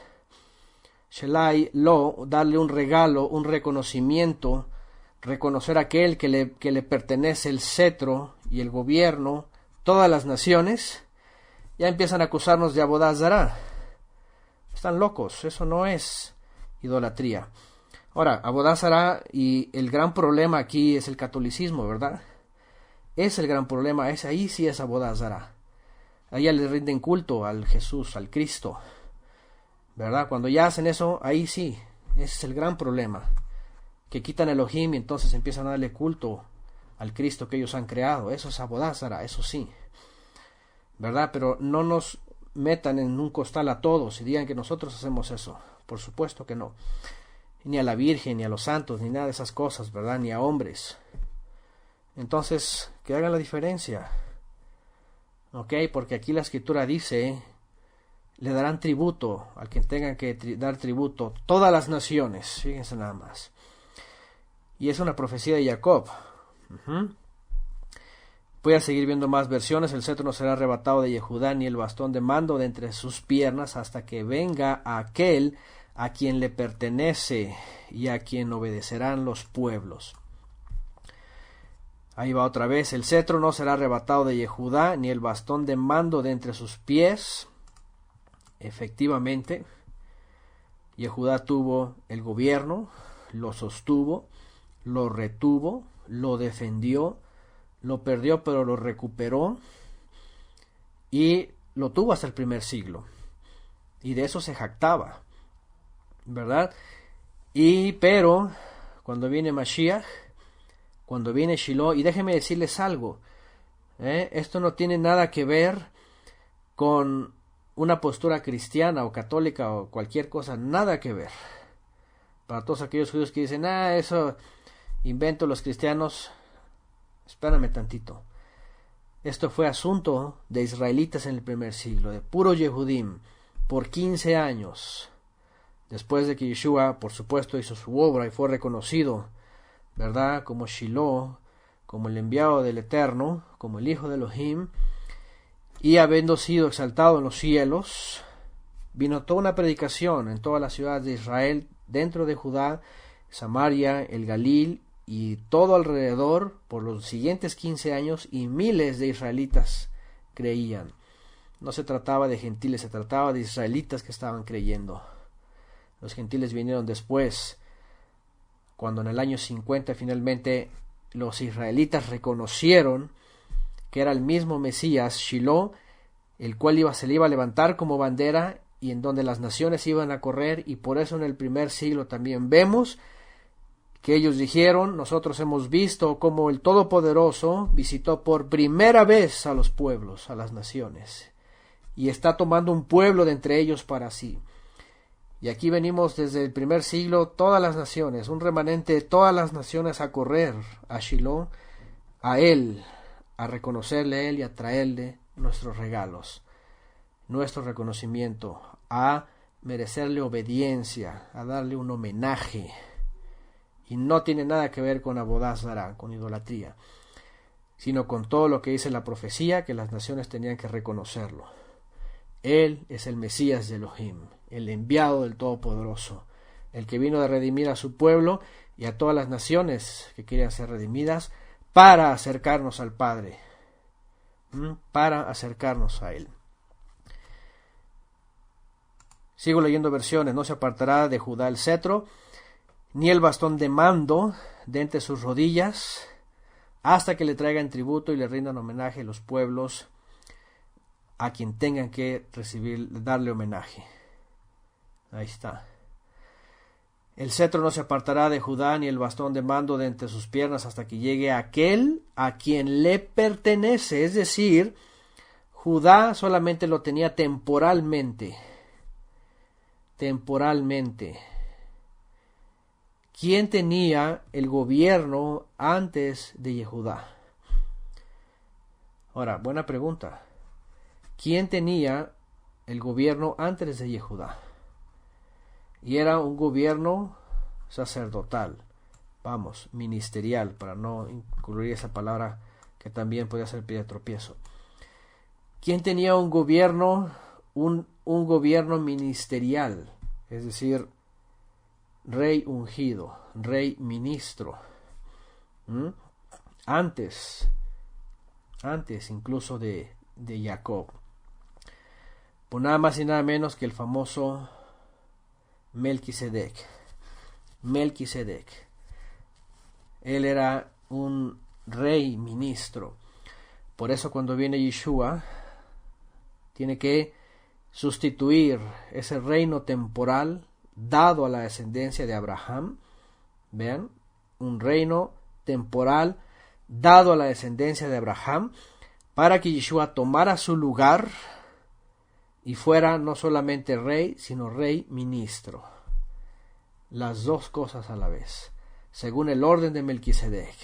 Shelai Lo, darle un regalo, un reconocimiento, reconocer a aquel que le pertenece el cetro y el gobierno, todas las naciones, ya empiezan a acusarnos de Avodah Zará. Están locos, eso no es idolatría. Ahora, Avodah Zará, y el gran problema aquí es el catolicismo, ¿verdad? Es el gran problema, ahí sí es Avodah Zará. Ahí ya le rinden culto al Jesús, al Cristo, ¿verdad? Cuando ya hacen eso, ahí sí, ese es el gran problema. Que quitan Elohim y entonces empiezan a darle culto al Cristo que ellos han creado. Eso es Avodah Zará, eso sí, ¿verdad? Pero no nos metan en un costal a todos y digan que nosotros hacemos eso. Por supuesto que no. Ni a la Virgen, ni a los santos, ni nada de esas cosas, ¿verdad? Ni a hombres. Entonces, que hagan la diferencia. ¿Ok? Porque aquí la Escritura dice, le darán tributo al que tengan que dar tributo todas las naciones. Fíjense nada más. Y es una profecía de Jacob. Voy a seguir viendo más versiones. El cetro no será arrebatado de Yehudá, ni el bastón de mando de entre sus piernas, hasta que venga aquel a quien le pertenece y a quien obedecerán los pueblos. Ahí va otra vez. El cetro no será arrebatado de Yehudá, ni el bastón de mando de entre sus pies. Efectivamente, Yehudá tuvo el gobierno, lo sostuvo, lo retuvo, lo defendió, lo perdió pero lo recuperó y lo tuvo hasta el primer siglo. Y de eso se jactaba, ¿verdad? Pero cuando viene Mashiach, cuando viene Shiloh, y déjenme decirles algo, esto no tiene nada que ver con una postura cristiana o católica o cualquier cosa, nada que ver. Para todos aquellos judíos que dicen, eso invento los cristianos, espérame tantito. Esto fue asunto de israelitas en el primer siglo, de puro Yehudim, por 15 años. Después de que Yeshua, por supuesto, hizo su obra y fue reconocido, ¿verdad? Como Shiloh, como el enviado del Eterno, como el Hijo de Elohim, y habiendo sido exaltado en los cielos, vino toda una predicación en todas las ciudades de Israel, dentro de Judá, Samaria, el Galil y todo alrededor por los siguientes 15 años, y miles de israelitas creían. No se trataba de gentiles, se trataba de israelitas que estaban creyendo. Los gentiles vinieron después, cuando en el año 50 finalmente los israelitas reconocieron que era el mismo Mesías, Shiloh, el cual se le iba a levantar como bandera y en donde las naciones iban a correr, y por eso en el primer siglo también vemos que ellos dijeron, nosotros hemos visto cómo el Todopoderoso visitó por primera vez a los pueblos, a las naciones, y está tomando un pueblo de entre ellos para sí. Y aquí venimos desde el primer siglo, todas las naciones, un remanente de todas las naciones a correr a Shiloh, a Él, a reconocerle a Él y a traerle nuestros regalos, nuestro reconocimiento, a merecerle obediencia, a darle un homenaje. Y no tiene nada que ver con Avodah Zará, con idolatría, sino con todo lo que dice la profecía, que las naciones tenían que reconocerlo. Él es el Mesías de Elohim, el enviado del Todopoderoso, el que vino a redimir a su pueblo y a todas las naciones que querían ser redimidas para acercarnos al Padre, para acercarnos a Él. Sigo leyendo versiones. No se apartará de Judá el cetro, ni el bastón de mando de entre sus rodillas, hasta que le traigan tributo y le rindan homenaje los pueblos a quien tengan que darle homenaje. Ahí está. El cetro no se apartará de Judá, ni el bastón de mando de entre sus piernas, hasta que llegue aquel a quien le pertenece. Es decir, Judá solamente lo tenía temporalmente. Temporalmente. ¿Quién tenía el gobierno antes de Yehudá? Ahora, buena pregunta. ¿Quién tenía el gobierno antes de Yehudá? Y era un gobierno sacerdotal, ministerial, para no incluir esa palabra que también puede ser pie de tropiezo. ¿Quién tenía un gobierno, un gobierno ministerial? Es decir, rey ungido, rey ministro. Antes incluso de Jacob. Por nada más y nada menos que el famoso Melquisedec. Él era un rey ministro. Por eso cuando viene Yeshua, tiene que sustituir ese reino temporal dado a la descendencia de Abraham. Vean, un reino temporal dado a la descendencia de Abraham, para que Yeshua tomara su lugar y fuera no solamente rey, sino rey ministro. Las dos cosas a la vez, según el orden de Melquisedec.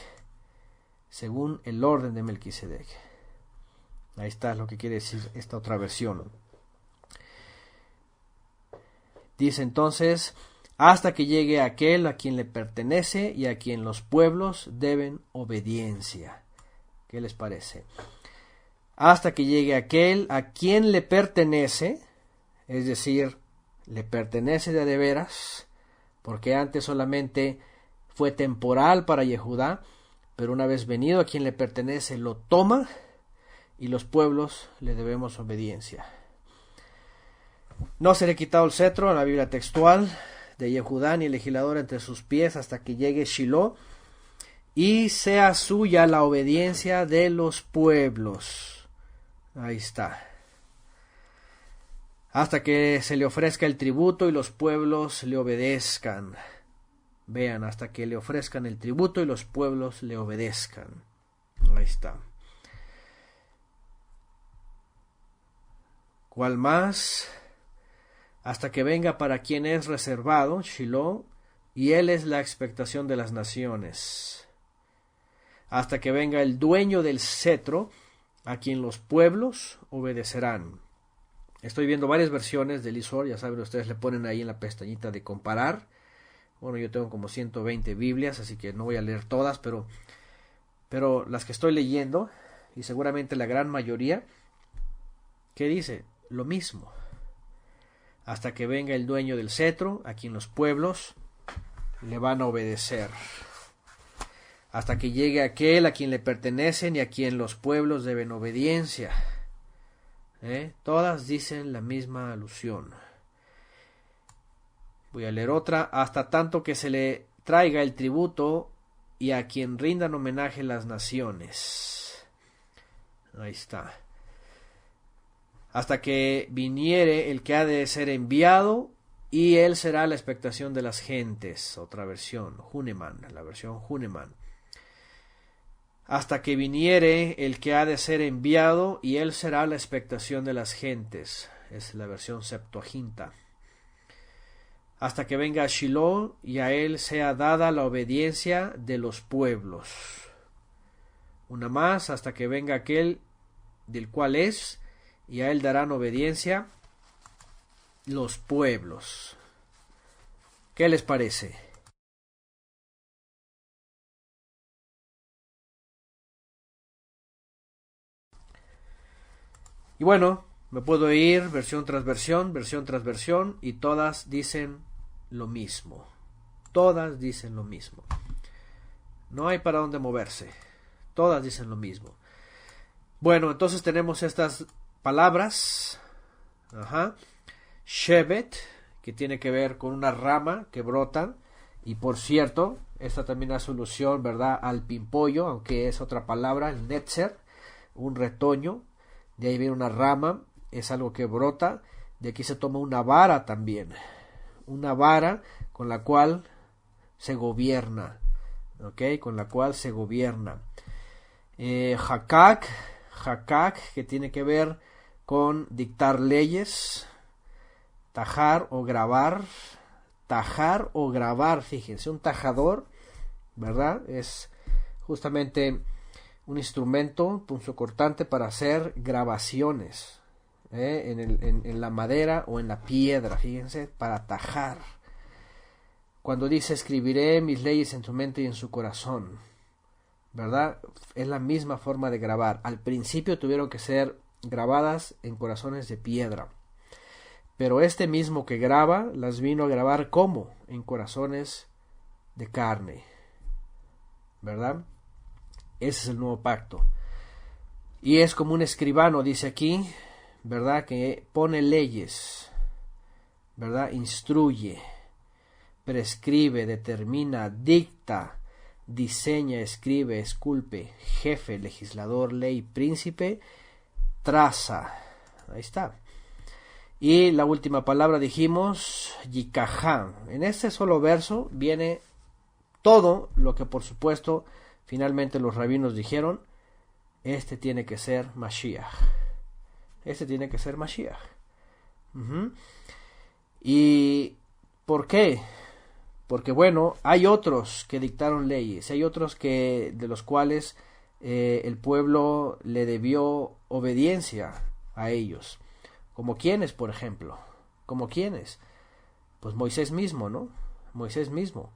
Según el orden de Melquisedec. Ahí está lo que quiere decir esta otra versión. Dice entonces, hasta que llegue aquel a quien le pertenece y a quien los pueblos deben obediencia. ¿Qué les parece? Hasta que llegue aquel a quien le pertenece, es decir, le pertenece de veras, porque antes solamente fue temporal para Yehudá, pero una vez venido a quien le pertenece lo toma y los pueblos le debemos obediencia. No será quitado el cetro en la Biblia textual de Yehudá ni el legislador entre sus pies hasta que llegue Shiloh y sea suya la obediencia de los pueblos. Ahí está. Hasta que se le ofrezca el tributo y los pueblos le obedezcan. Vean, hasta que le ofrezcan el tributo y los pueblos le obedezcan. Ahí está. ¿Cuál más? Hasta que venga para quien es reservado, Shiloh, y él es la expectación de las naciones. Hasta que venga el dueño del cetro, a quien los pueblos obedecerán. Estoy viendo varias versiones del Isor, ya saben, ustedes le ponen ahí en la pestañita de comparar. Bueno, yo tengo como 120 Biblias, así que no voy a leer todas, pero las que estoy leyendo, y seguramente la gran mayoría, ¿qué dice? Lo mismo. Hasta que venga el dueño del cetro, a quien los pueblos le van a obedecer. Hasta que llegue aquel a quien le pertenecen y a quien los pueblos deben obediencia. Todas dicen la misma alusión. Voy a leer otra. Hasta tanto que se le traiga el tributo y a quien rindan homenaje las naciones. Ahí está. Hasta que viniere el que ha de ser enviado y él será la expectación de las gentes. Otra versión, Huneman, la versión Huneman. Hasta que viniere el que ha de ser enviado y él será la expectación de las gentes. Es la versión Septuaginta. Hasta que venga Shiloh y a él sea dada la obediencia de los pueblos. Una más, hasta que venga aquel del cual es, y a él darán obediencia los pueblos. ¿Qué les parece? Y bueno, me puedo ir versión tras versión, y todas dicen lo mismo. Todas dicen lo mismo. No hay para dónde moverse. Todas dicen lo mismo. Bueno, entonces tenemos estas palabras. Shevet, que tiene que ver con una rama que brota. Y por cierto, esta también hace alusión, ¿verdad?, al pimpollo, aunque es otra palabra, el netzer, un retoño. De ahí viene una rama, es algo que brota. De aquí se toma una vara también. una vara con la cual se gobierna, ¿ok? Con la cual se gobierna. Hakak, que tiene que ver con dictar leyes, tajar o grabar, fíjense, un tajador, ¿verdad? Es justamente un instrumento punzocortante para hacer grabaciones en la madera o en la piedra, fíjense, para tajar. Cuando dice escribiré mis leyes en su mente y en su corazón, ¿verdad? Es la misma forma de grabar. Al principio tuvieron que ser grabadas en corazones de piedra, pero este mismo que graba las vino a grabar ¿cómo? En corazones de carne, ¿verdad? Ese es el nuevo pacto. Y es como un escribano, dice aquí, ¿verdad? Que pone leyes, ¿verdad? Instruye, prescribe, determina, dicta, diseña, escribe, esculpe, jefe, legislador, ley, príncipe, traza. Ahí está. Y la última palabra dijimos, yikajá. En este solo verso viene todo lo que por supuesto finalmente los rabinos dijeron, este tiene que ser Mashiach. Este tiene que ser Mashiach. ¿Y por qué? Porque bueno, hay otros que dictaron leyes, hay otros que de los cuales el pueblo le debió obediencia a ellos. ¿Como quiénes, por ejemplo? ¿Como quiénes? Pues Moisés mismo, ¿no? Moisés mismo.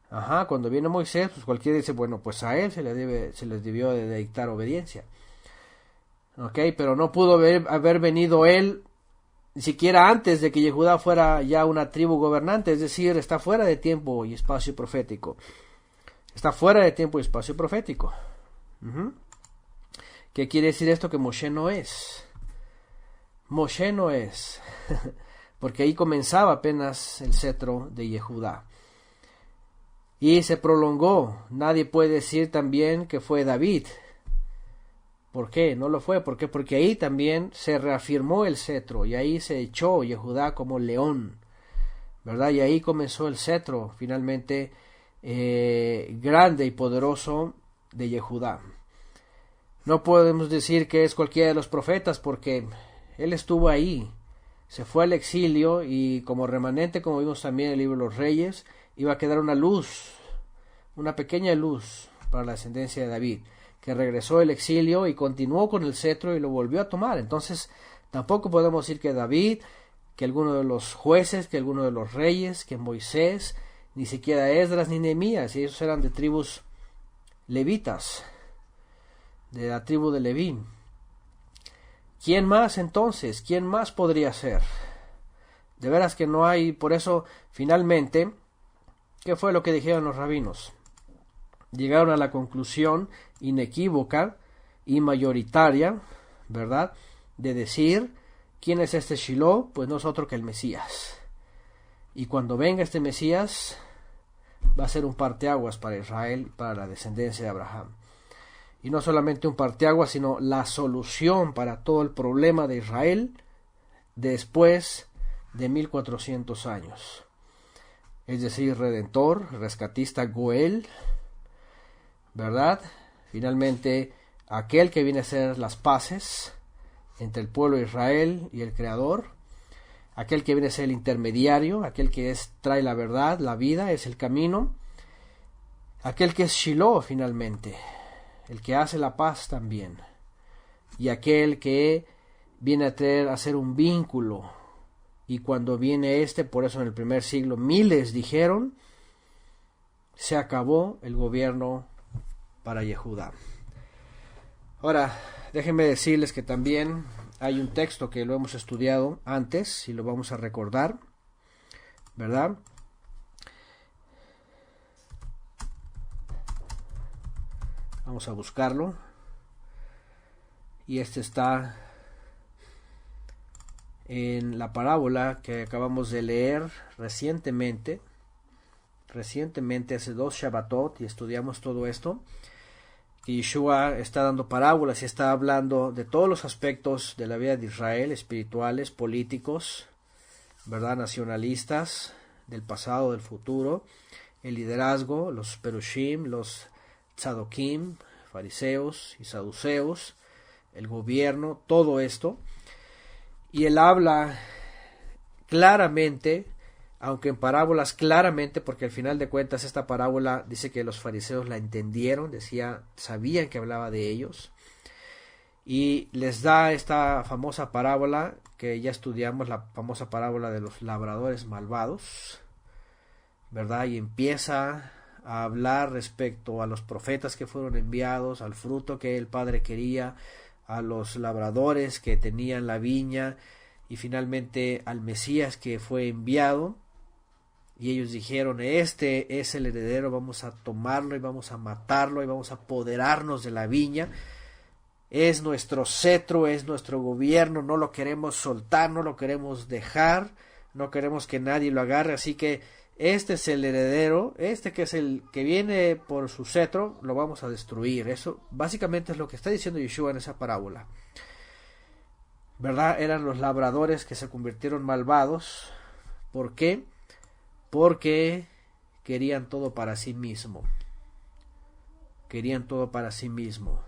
Ajá, cuando viene Moisés, pues cualquiera dice, bueno, pues a él se les debió de dictar obediencia. Ok, pero no pudo haber venido él ni siquiera antes de que Yehudá fuera ya una tribu gobernante, es decir, está fuera de tiempo y espacio profético. Está fuera de tiempo y espacio profético. ¿Qué quiere decir esto? Que Moshe no es. Moshe no es. Porque ahí comenzaba apenas el cetro de Yehudá. Y se prolongó. Nadie puede decir también que fue David. ¿Por qué? No lo fue. ¿Por qué? Porque ahí también se reafirmó el cetro. Y ahí se echó Yehudá como león, ¿verdad? Y ahí comenzó el cetro finalmente grande y poderoso de Yehudá. No podemos decir que es cualquiera de los profetas porque él estuvo ahí. Se fue al exilio y como remanente, como vimos también en el libro de los Reyes, iba a quedar una luz, una pequeña luz para la descendencia de David, que regresó del exilio y continuó con el cetro y lo volvió a tomar. Entonces tampoco podemos decir que David, que alguno de los jueces, que alguno de los reyes, que Moisés, ni siquiera Esdras ni Nehemías, y ellos eran de tribus levitas, de la tribu de Leví. ¿Quién más entonces? ¿Quién más podría ser? De veras que no hay. Por eso finalmente, ¿qué fue lo que dijeron los rabinos? Llegaron a la conclusión inequívoca y mayoritaria, ¿verdad?, de decir, ¿quién es este Shiloh? Pues no es otro que el Mesías. Y cuando venga este Mesías, va a ser un parteaguas para Israel, para la descendencia de Abraham. Y no solamente un parteaguas, sino la solución para todo el problema de Israel después de 1400 años. Es decir, Redentor, rescatista, Goel, ¿verdad? Finalmente, aquel que viene a hacer las paces entre el pueblo de Israel y el Creador, aquel que viene a ser el intermediario, aquel que trae la verdad, la vida, es el camino, aquel que es Shiloh finalmente, el que hace la paz también, y aquel que viene a hacer un vínculo. Y cuando viene por eso en el primer siglo miles dijeron, se acabó el gobierno para Yehudá. Ahora, déjenme decirles que también hay un texto que lo hemos estudiado antes y lo vamos a recordar, ¿verdad? Vamos a buscarlo. Y este está en la parábola que acabamos de leer recientemente hace 2 Shabbatot, y estudiamos todo esto, que Yeshua está dando parábolas y está hablando de todos los aspectos de la vida de Israel, espirituales, políticos, ¿verdad? Nacionalistas del pasado, del futuro, el liderazgo, los perushim, los tzadokim, fariseos y saduceos, el gobierno, todo esto. Y él habla claramente, aunque en parábolas claramente, porque al final de cuentas esta parábola dice que los fariseos la entendieron, sabían que hablaba de ellos, y les da esta famosa parábola que ya estudiamos, la famosa parábola de los labradores malvados, ¿verdad? Y empieza a hablar respecto a los profetas que fueron enviados, al fruto que el Padre quería, a los labradores que tenían la viña, y finalmente al Mesías que fue enviado. Y ellos dijeron, este es el heredero, vamos a tomarlo y vamos a matarlo y vamos a apoderarnos de la viña. Es nuestro cetro, es nuestro gobierno, no lo queremos soltar, no lo queremos dejar, no queremos que nadie lo agarre, así que este es el heredero, este que es el que viene por su cetro, lo vamos a destruir. Eso básicamente es lo que está diciendo Yeshua en esa parábola, ¿verdad? Eran los labradores que se convirtieron malvados. ¿Por qué? Porque querían todo para sí mismo. Querían todo para sí mismo.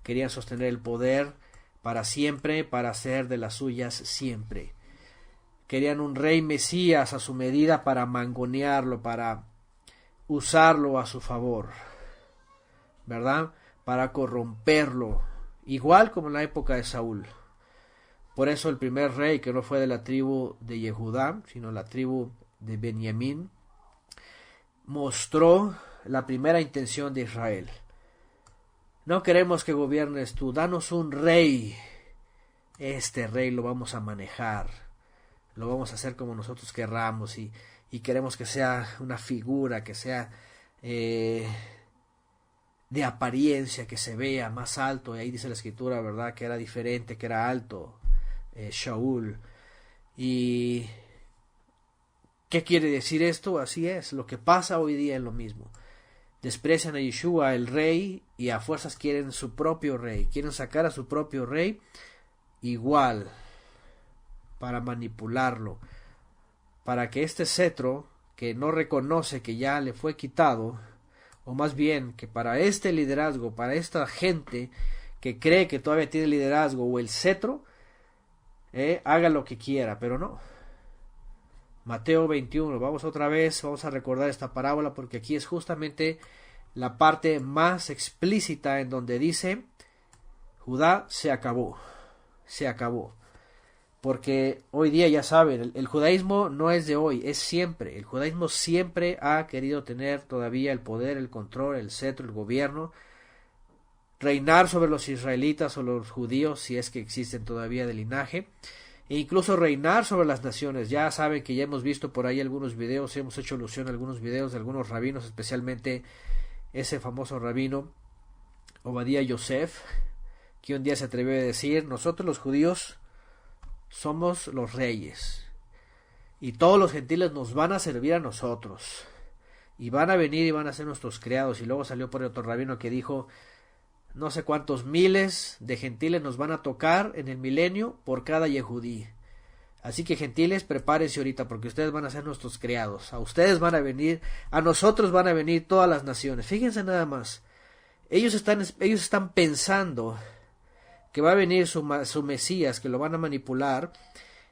Querían sostener el poder para siempre, para hacer de las suyas siempre. Querían un rey Mesías a su medida para mangonearlo, para usarlo a su favor, ¿verdad? Para corromperlo, igual como en la época de Saúl. Por eso el primer rey, que no fue de la tribu de Yehudá, sino la tribu de Benjamín, mostró la primera intención de Israel. No queremos que gobiernes tú, danos un rey. Este rey lo vamos a manejar, lo vamos a hacer como nosotros querramos, y queremos que sea una figura, que sea de apariencia, que se vea más alto. Y ahí dice la escritura, ¿verdad?, que era diferente, que era alto, Shaul. ¿Y qué quiere decir esto? Así es, lo que pasa hoy día es lo mismo. Desprecian a Yeshua, el rey, y a fuerzas quieren su propio rey, quieren sacar a su propio rey igual, para manipularlo, para que este cetro, que no reconoce que ya le fue quitado, o más bien que para este liderazgo, para esta gente que cree que todavía tiene liderazgo o el cetro, haga lo que quiera, pero no. Mateo 21, vamos otra vez, vamos a recordar esta parábola, porque aquí es justamente la parte más explícita en donde dice, Judá se acabó, se acabó. Porque hoy día, ya saben, el judaísmo no es de hoy, es siempre. El judaísmo siempre ha querido tener todavía el poder, el control, el cetro, el gobierno, reinar sobre los israelitas o los judíos, si es que existen todavía de linaje, e incluso reinar sobre las naciones. Ya saben que ya hemos visto por ahí algunos videos, hemos hecho alusión a algunos videos de algunos rabinos, especialmente ese famoso rabino Obadía Yosef, que un día se atrevió a decir, nosotros los judíos somos los reyes y todos los gentiles nos van a servir a nosotros y van a venir y van a ser nuestros criados. Y luego salió por otro rabino que dijo, no sé cuántos miles de gentiles nos van a tocar en el milenio por cada yehudí. Así que gentiles, prepárense ahorita, porque ustedes van a ser nuestros criados. A ustedes van a venir, a nosotros van a venir todas las naciones. Fíjense nada más. Ellos están pensando que va a venir su Mesías, que lo van a manipular,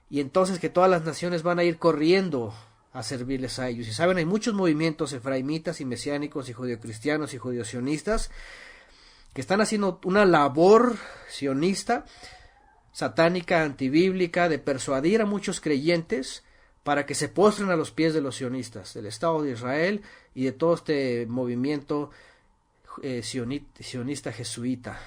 y entonces que todas las naciones van a ir corriendo a servirles a ellos. Y saben, hay muchos movimientos efraimitas y mesiánicos y judeocristianos y judeosionistas que están haciendo una labor sionista, satánica, antibíblica, de persuadir a muchos creyentes para que se postren a los pies de los sionistas, del Estado de Israel y de todo este movimiento sionista jesuita,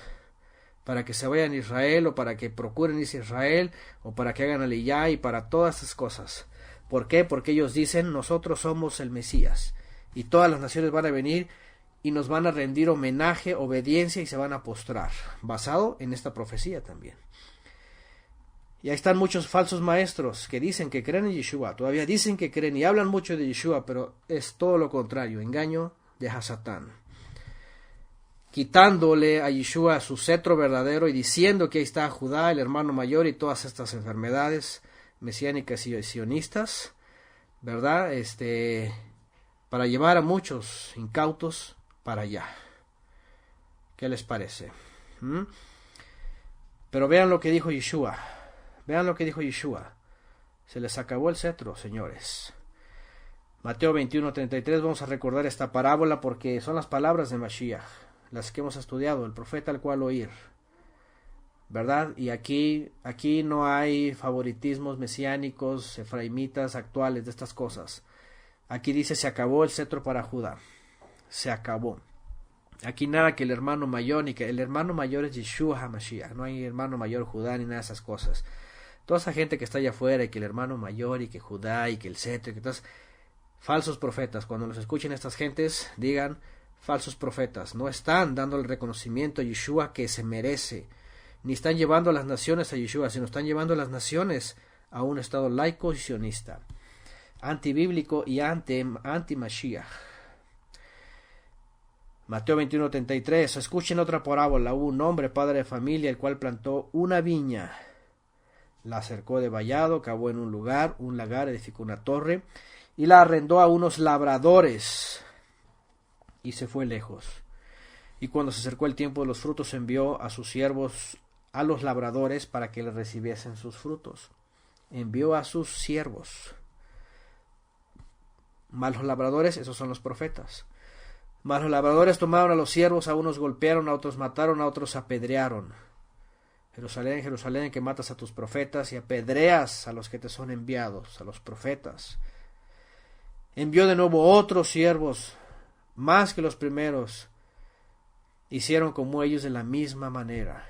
para que se vayan a Israel, o para que procuren irse a Israel, o para que hagan aliyá, y para todas esas cosas. ¿Por qué? Porque ellos dicen, nosotros somos el Mesías, y todas las naciones van a venir y nos van a rendir homenaje, obediencia, y se van a postrar, basado en esta profecía también. Y ahí están muchos falsos maestros que dicen que creen en Yeshua, todavía dicen que creen y hablan mucho de Yeshua, pero es todo lo contrario, engaño de Hasatán, quitándole a Yeshua su cetro verdadero y diciendo que ahí está Judá, el hermano mayor, y todas estas enfermedades, mesiánicas y sionistas, ¿verdad? Para llevar a muchos incautos para allá. ¿Qué les parece? Pero vean lo que dijo Yeshua. Vean lo que dijo Yeshua. Se les acabó el cetro, señores. Mateo 21:33, vamos a recordar esta parábola porque son las palabras de Mashiach, las que hemos estudiado, el profeta al cual oír, ¿verdad? Y aquí no hay favoritismos mesiánicos, efraimitas, actuales, de estas cosas. Aquí dice, se acabó el cetro para Judá. Se acabó. Aquí nada que el hermano mayor, ni que el hermano mayor es Yeshua HaMashiach. No hay hermano mayor Judá ni nada de esas cosas. Toda esa gente que está allá afuera, y que el hermano mayor, y que Judá, y que el cetro, y que todas... falsos profetas. Cuando los escuchen estas gentes, digan, falsos profetas. No están dando el reconocimiento a Yeshua que se merece. Ni están llevando a las naciones a Yeshua, sino están llevando a las naciones a un estado laico y sionista, antibíblico y anti-Mashiach. Mateo 21:33. Escuchen otra parábola. Hubo un hombre, padre de familia, el cual plantó una viña, la cercó de vallado, cavó en un lagar, edificó una torre y la arrendó a unos labradores y se fue lejos. Y cuando se acercó el tiempo de los frutos, envió a sus siervos a los labradores para que le recibiesen sus frutos. Envió a sus siervos. Mas los labradores, esos son los profetas. Mas los labradores tomaron a los siervos, a unos golpearon, a otros mataron, a otros apedrearon. Jerusalén, Jerusalén, que matas a tus profetas y apedreas a los que te son enviados, a los profetas. Envió de nuevo otros siervos, más que los primeros. Hicieron como ellos de la misma manera.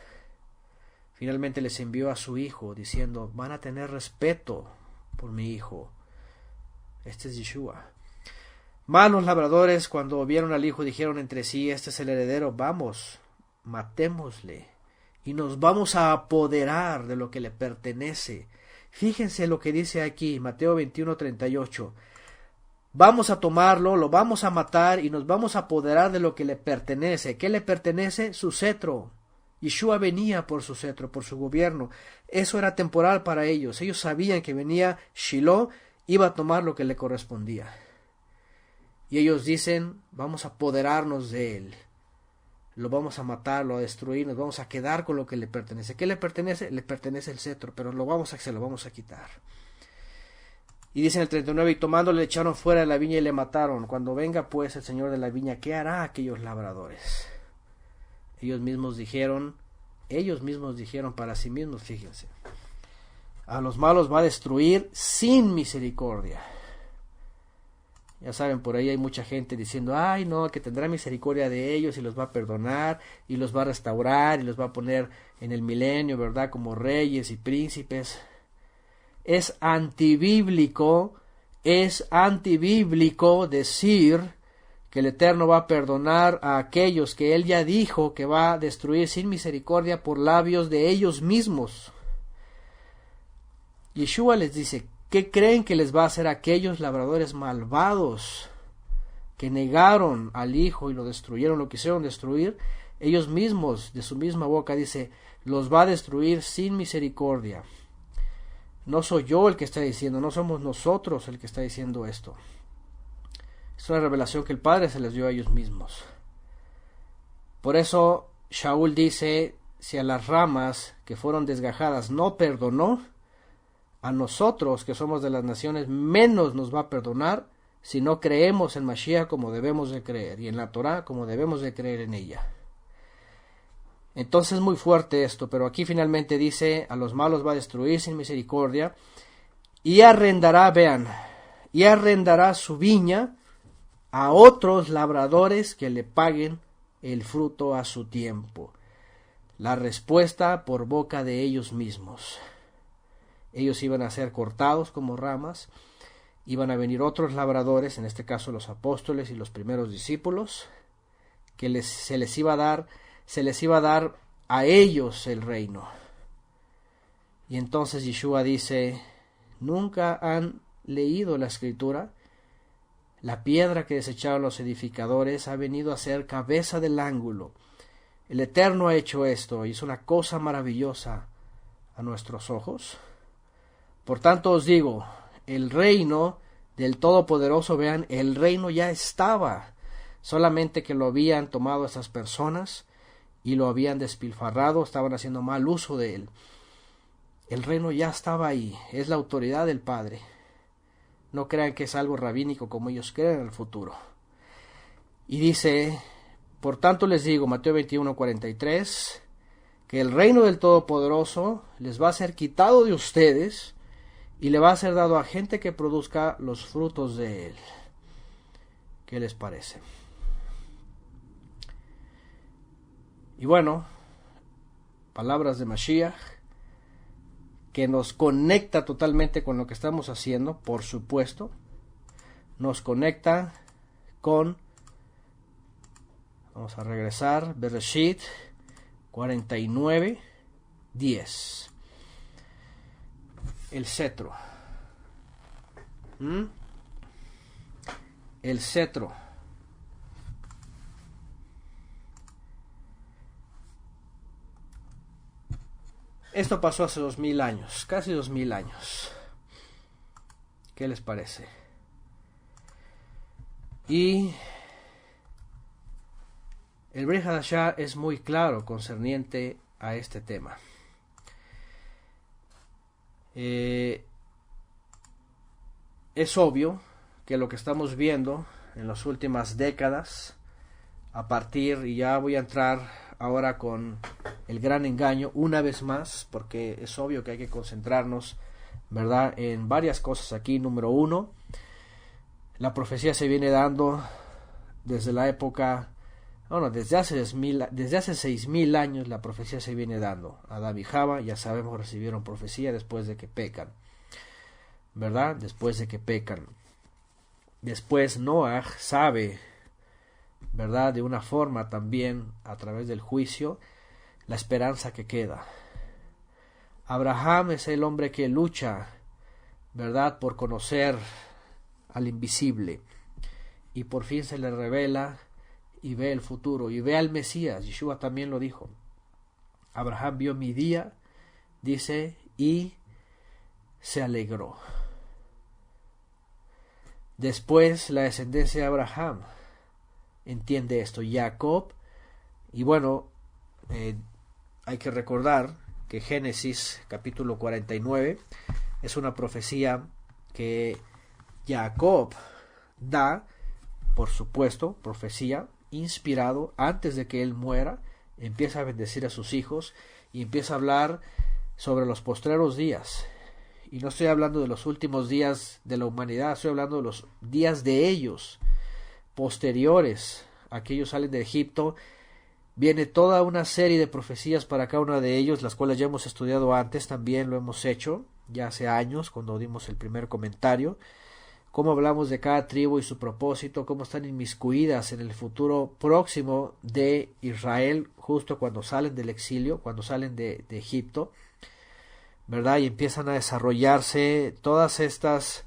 Finalmente les envió a su hijo, diciendo, van a tener respeto por mi hijo. Este es Yeshua. Mas los labradores, cuando vieron al hijo, dijeron entre sí, este es el heredero, vamos, matémosle, y nos vamos a apoderar de lo que le pertenece. Fíjense lo que dice aquí, Mateo 21:38. Vamos a tomarlo, lo vamos a matar y nos vamos a apoderar de lo que le pertenece. ¿Qué le pertenece? Su cetro. Yeshua venía por su cetro, por su gobierno. Eso era temporal para ellos. Ellos sabían que venía Shiloh, iba a tomar lo que le correspondía. Y ellos dicen, vamos a apoderarnos de él. Lo vamos a matar, lo a destruir, nos vamos a quedar con lo que le pertenece. ¿Qué le pertenece? Le pertenece el cetro, pero se lo vamos a quitar. Y dice en el 39, y tomándole le echaron fuera de la viña y le mataron. Cuando venga pues el señor de la viña, ¿qué hará aquellos labradores? Ellos mismos dijeron para sí mismos, fíjense, a los malos va a destruir sin misericordia. Ya saben, por ahí hay mucha gente diciendo, ay no, que tendrá misericordia de ellos y los va a perdonar y los va a restaurar y los va a poner en el milenio, ¿verdad? Como reyes y príncipes. Es antibíblico decir que el Eterno va a perdonar a aquellos que Él ya dijo que va a destruir sin misericordia por labios de ellos mismos. Yeshua les dice, ¿qué creen que les va a hacer a aquellos labradores malvados que negaron al Hijo y lo destruyeron, lo quisieron destruir? Ellos mismos, de su misma boca, dice, los va a destruir sin misericordia. No soy yo el que está diciendo, no somos nosotros el que está diciendo esto. Es una revelación que el Padre se les dio a ellos mismos. Por eso Shaul dice, si a las ramas que fueron desgajadas no perdonó, a nosotros que somos de las naciones menos nos va a perdonar si no creemos en Mashiach como debemos de creer y en la Torah como debemos de creer en ella. Entonces es muy fuerte esto, pero aquí finalmente dice, a los malos va a destruir sin misericordia y arrendará su viña a otros labradores que le paguen el fruto a su tiempo. La respuesta por boca de ellos mismos. Ellos iban a ser cortados como ramas, iban a venir otros labradores, en este caso los apóstoles y los primeros discípulos, que se les iba a dar a ellos el reino. Y entonces Yeshua dice, ¿nunca han leído la Escritura? La piedra que desecharon los edificadores ha venido a ser cabeza del ángulo. El Eterno ha hecho esto y es una cosa maravillosa a nuestros ojos. Por tanto os digo, el reino del Todopoderoso, vean, el reino ya estaba, solamente que lo habían tomado estas personas y lo habían despilfarrado, estaban haciendo mal uso de él. El reino ya estaba ahí, es la autoridad del Padre. No crean que es algo rabínico como ellos creen en el futuro. Y dice, por tanto les digo, Mateo 21:43, que el reino del Todopoderoso les va a ser quitado de ustedes y le va a ser dado a gente que produzca los frutos de él. ¿Qué les parece? Y bueno, palabras de Mashiach, que nos conecta totalmente con lo que estamos haciendo, por supuesto. Nos conecta con, vamos a regresar, Bereshit 49:10. El cetro. El cetro. Esto pasó hace 2000 años, casi 2000 años. ¿Qué les parece? Y el Brit Hadashah es muy claro concerniente a este tema. Es obvio que lo que estamos viendo en las últimas décadas, a partir, y ya voy a entrar ahora con el gran engaño una vez más, porque es obvio que hay que concentrarnos, ¿verdad?, en varias cosas aquí. Número uno, la profecía se viene dando desde la época, desde hace 6000 años la profecía se viene dando. Adán y Java, ya sabemos, recibieron profecía después de que pecan, ¿verdad? Después de que pecan. Después Noah sabe, ¿verdad?, de una forma también a través del juicio, la esperanza que queda. Abraham es el hombre que lucha, ¿verdad?, por conocer al invisible, y por fin se le revela y ve el futuro, y ve al Mesías. Yeshua también lo dijo. Abraham vio mi día, dice, y se alegró. Después la descendencia de Abraham entiende esto, Jacob, y bueno, hay que recordar que Génesis capítulo 49 es una profecía que Jacob da, por supuesto, profecía inspirado antes de que él muera. Empieza a bendecir a sus hijos y empieza a hablar sobre los postreros días. Y no estoy hablando de los últimos días de la humanidad, estoy hablando de los días de ellos, posteriores a que ellos salen de Egipto. Viene toda una serie de profecías para cada uno de ellos, las cuales ya hemos estudiado antes, también lo hemos hecho, ya hace años, cuando dimos el primer comentario. Cómo hablamos de cada tribu y su propósito, cómo están inmiscuidas en el futuro próximo de Israel, justo cuando salen del exilio, cuando salen de Egipto, ¿verdad? Y empiezan a desarrollarse todas estas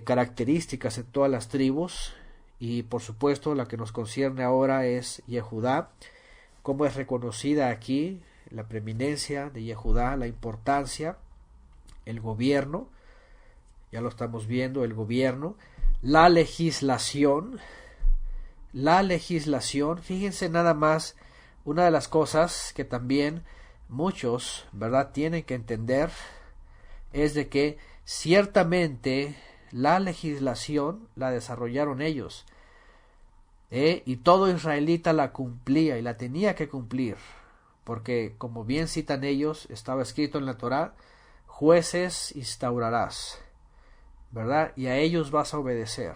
características en todas las tribus. Y por supuesto la que nos concierne ahora es Yehudá, cómo es reconocida aquí la preeminencia de Yehudá, la importancia, el gobierno, ya lo estamos viendo, el gobierno, la legislación, fíjense nada más, una de las cosas que también muchos, ¿verdad?, tienen que entender es de que ciertamente la legislación la desarrollaron ellos, y todo israelita la cumplía y la tenía que cumplir, porque como bien citan ellos, estaba escrito en la Torá, jueces instaurarás, ¿verdad?, y a ellos vas a obedecer.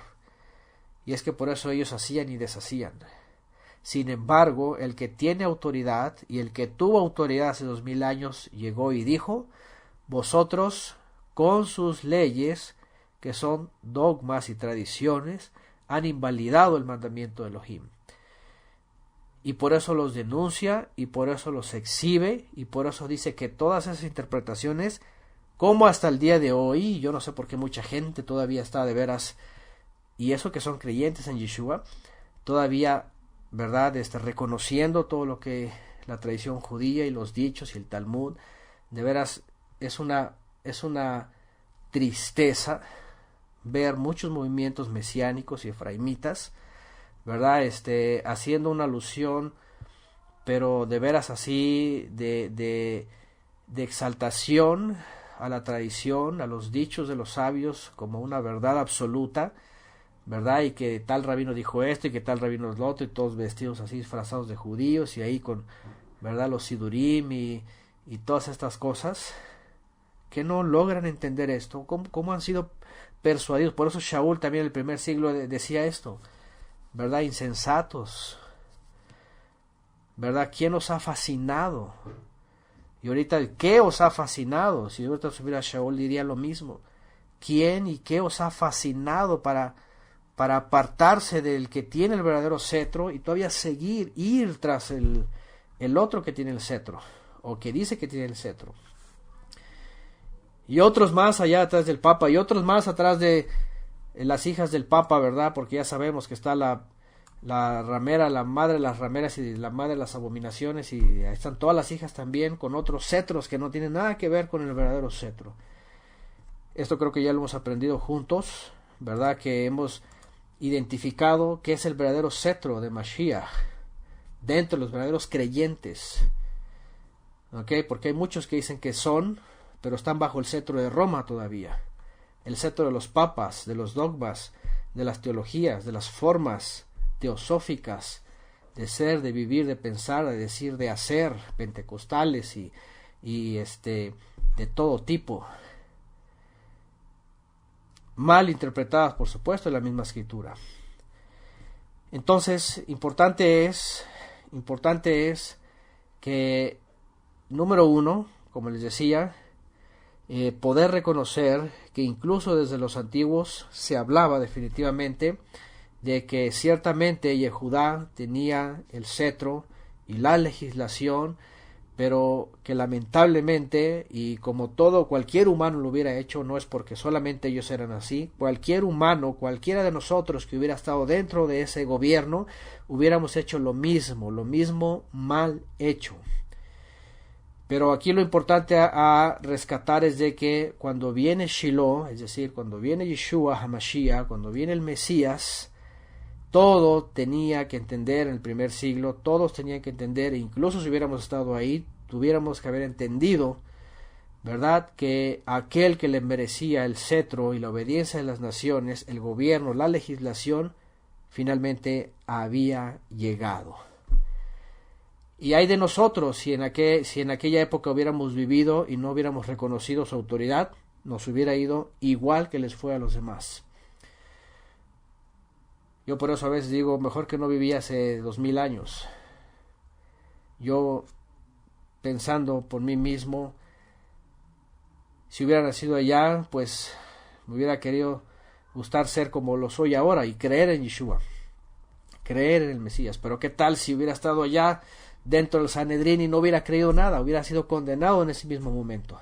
Y es que por eso ellos hacían y deshacían. Sin embargo, el que tiene autoridad y el que tuvo autoridad hace 2000 años llegó y dijo, vosotros con sus leyes, que son dogmas y tradiciones, han invalidado el mandamiento de Elohim. Y por eso los denuncia, y por eso los exhibe, y por eso dice que todas esas interpretaciones, como hasta el día de hoy, yo no sé por qué mucha gente todavía está de veras, y eso que son creyentes en Yeshua, todavía, ¿verdad?, reconociendo todo lo que la tradición judía y los dichos y el Talmud, de veras es una tristeza ver muchos movimientos mesiánicos y efraimitas, ¿verdad? Haciendo una alusión, pero de veras así, de exaltación a la tradición, a los dichos de los sabios como una verdad absoluta, ¿verdad? Y que tal rabino dijo esto y que tal rabino es lo otro, y todos vestidos así disfrazados de judíos y ahí con, ¿verdad?, los sidurim y todas estas cosas, que no logran entender esto, cómo han sido persuadidos. Por eso Shaul también en el primer siglo decía esto, ¿verdad? Insensatos, ¿verdad? ¿Quién os ha fascinado? Y ahorita, ¿qué os ha fascinado? Si ahorita subiera Shaul diría lo mismo. ¿Quién y qué os ha fascinado para apartarse del que tiene el verdadero cetro y todavía ir tras el otro que tiene el cetro, o que dice que tiene el cetro? Y otros más allá atrás del Papa, y otros más atrás de las hijas del Papa, ¿verdad? Porque ya sabemos que está la ramera, la madre de las rameras y la madre de las abominaciones, y ahí están todas las hijas también con otros cetros que no tienen nada que ver con el verdadero cetro. Esto creo que ya lo hemos aprendido juntos, ¿verdad? Que hemos identificado qué es el verdadero cetro de Mashiach dentro de los verdaderos creyentes, ¿ok? Porque hay muchos que dicen que son, pero están bajo el cetro de Roma todavía, el cetro de los papas, de los dogmas, de las teologías, de las formas teosóficas de ser, de vivir, de pensar, de decir, de hacer, pentecostales y de todo tipo, mal interpretadas, por supuesto, en la misma escritura. Entonces, importante es que, número uno, como les decía, poder reconocer que incluso desde los antiguos se hablaba definitivamente de que ciertamente Yehudá tenía el cetro y la legislación, pero que lamentablemente, y como cualquier humano lo hubiera hecho, no es porque solamente ellos eran así, cualquier humano, cualquiera de nosotros que hubiera estado dentro de ese gobierno, hubiéramos hecho lo mismo mal hecho. Pero aquí lo importante a rescatar es de que cuando viene Shiloh, es decir, cuando viene Yeshua HaMashiach, cuando viene el Mesías, todo tenía que entender en el primer siglo, todos tenían que entender, e incluso si hubiéramos estado ahí, tuviéramos que haber entendido, ¿verdad?, que aquel que le merecía el cetro y la obediencia de las naciones, el gobierno, la legislación, finalmente había llegado. Y hay de nosotros, si en aquella época hubiéramos vivido y no hubiéramos reconocido su autoridad, nos hubiera ido igual que les fue a los demás. Yo por eso a veces digo, mejor que no viví hace 2000 años. Yo, pensando por mí mismo, si hubiera nacido allá, pues me hubiera querido gustar ser como lo soy ahora y creer en Yeshua, creer en el Mesías. Pero qué tal si hubiera estado allá dentro del Sanedrín y no hubiera creído nada, hubiera sido condenado en ese mismo momento.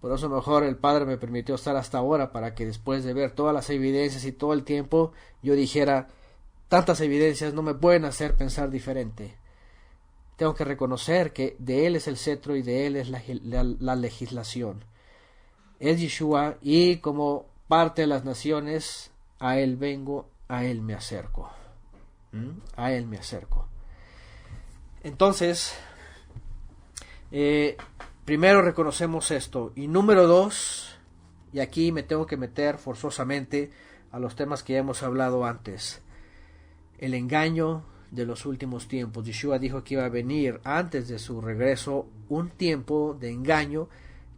Por eso mejor el Padre me permitió estar hasta ahora, para que después de ver todas las evidencias y todo el tiempo, yo dijera, tantas evidencias no me pueden hacer pensar diferente. Tengo que reconocer que de Él es el cetro y de Él es la legislación. Es Yeshua, y como parte de las naciones, a Él vengo, a Él me acerco. A Él me acerco. Entonces, primero reconocemos esto. Y número 2, y aquí me tengo que meter forzosamente a los temas que ya hemos hablado antes. El engaño de los últimos tiempos. Yeshua dijo que iba a venir antes de su regreso un tiempo de engaño,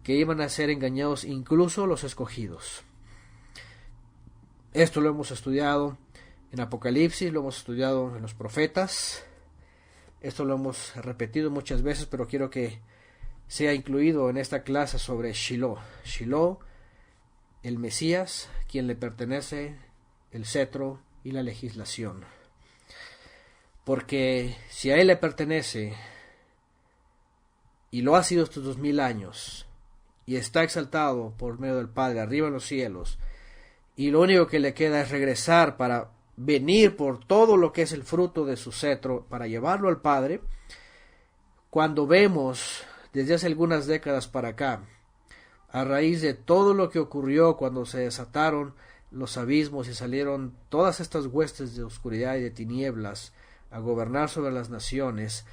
que iban a ser engañados incluso los escogidos. Esto lo hemos estudiado en Apocalipsis, lo hemos estudiado en los profetas. Esto lo hemos repetido muchas veces, pero quiero que sea incluido en esta clase sobre Shiloh. Shiloh, el Mesías, quien le pertenece el cetro y la legislación. Porque si a Él le pertenece, y lo ha sido estos 2000 años, y está exaltado por medio del Padre arriba en los cielos, y lo único que le queda es regresar para venir por todo lo que es el fruto de su cetro, para llevarlo al Padre, cuando vemos desde hace algunas décadas para acá a raíz de todo lo que ocurrió cuando se desataron los abismos y salieron todas estas huestes de oscuridad y de tinieblas a gobernar sobre las naciones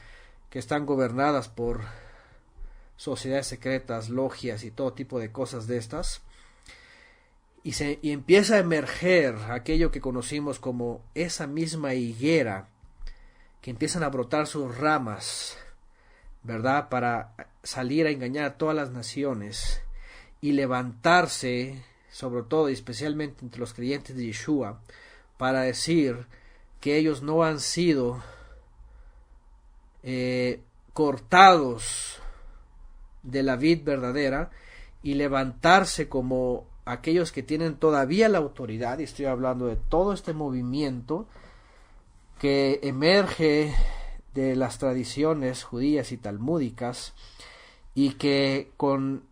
que están gobernadas por sociedades secretas, logias y todo tipo de cosas de estas, y empieza a emerger aquello que conocimos como esa misma higuera, que empiezan a brotar sus ramas, ¿verdad?, para salir a engañar a todas las naciones y levantarse, sobre todo y especialmente entre los creyentes de Yeshua, para decir que ellos no han sido cortados de la vid verdadera, y levantarse como aquellos que tienen todavía la autoridad, y estoy hablando de todo este movimiento que emerge de las tradiciones judías y talmúdicas, y que con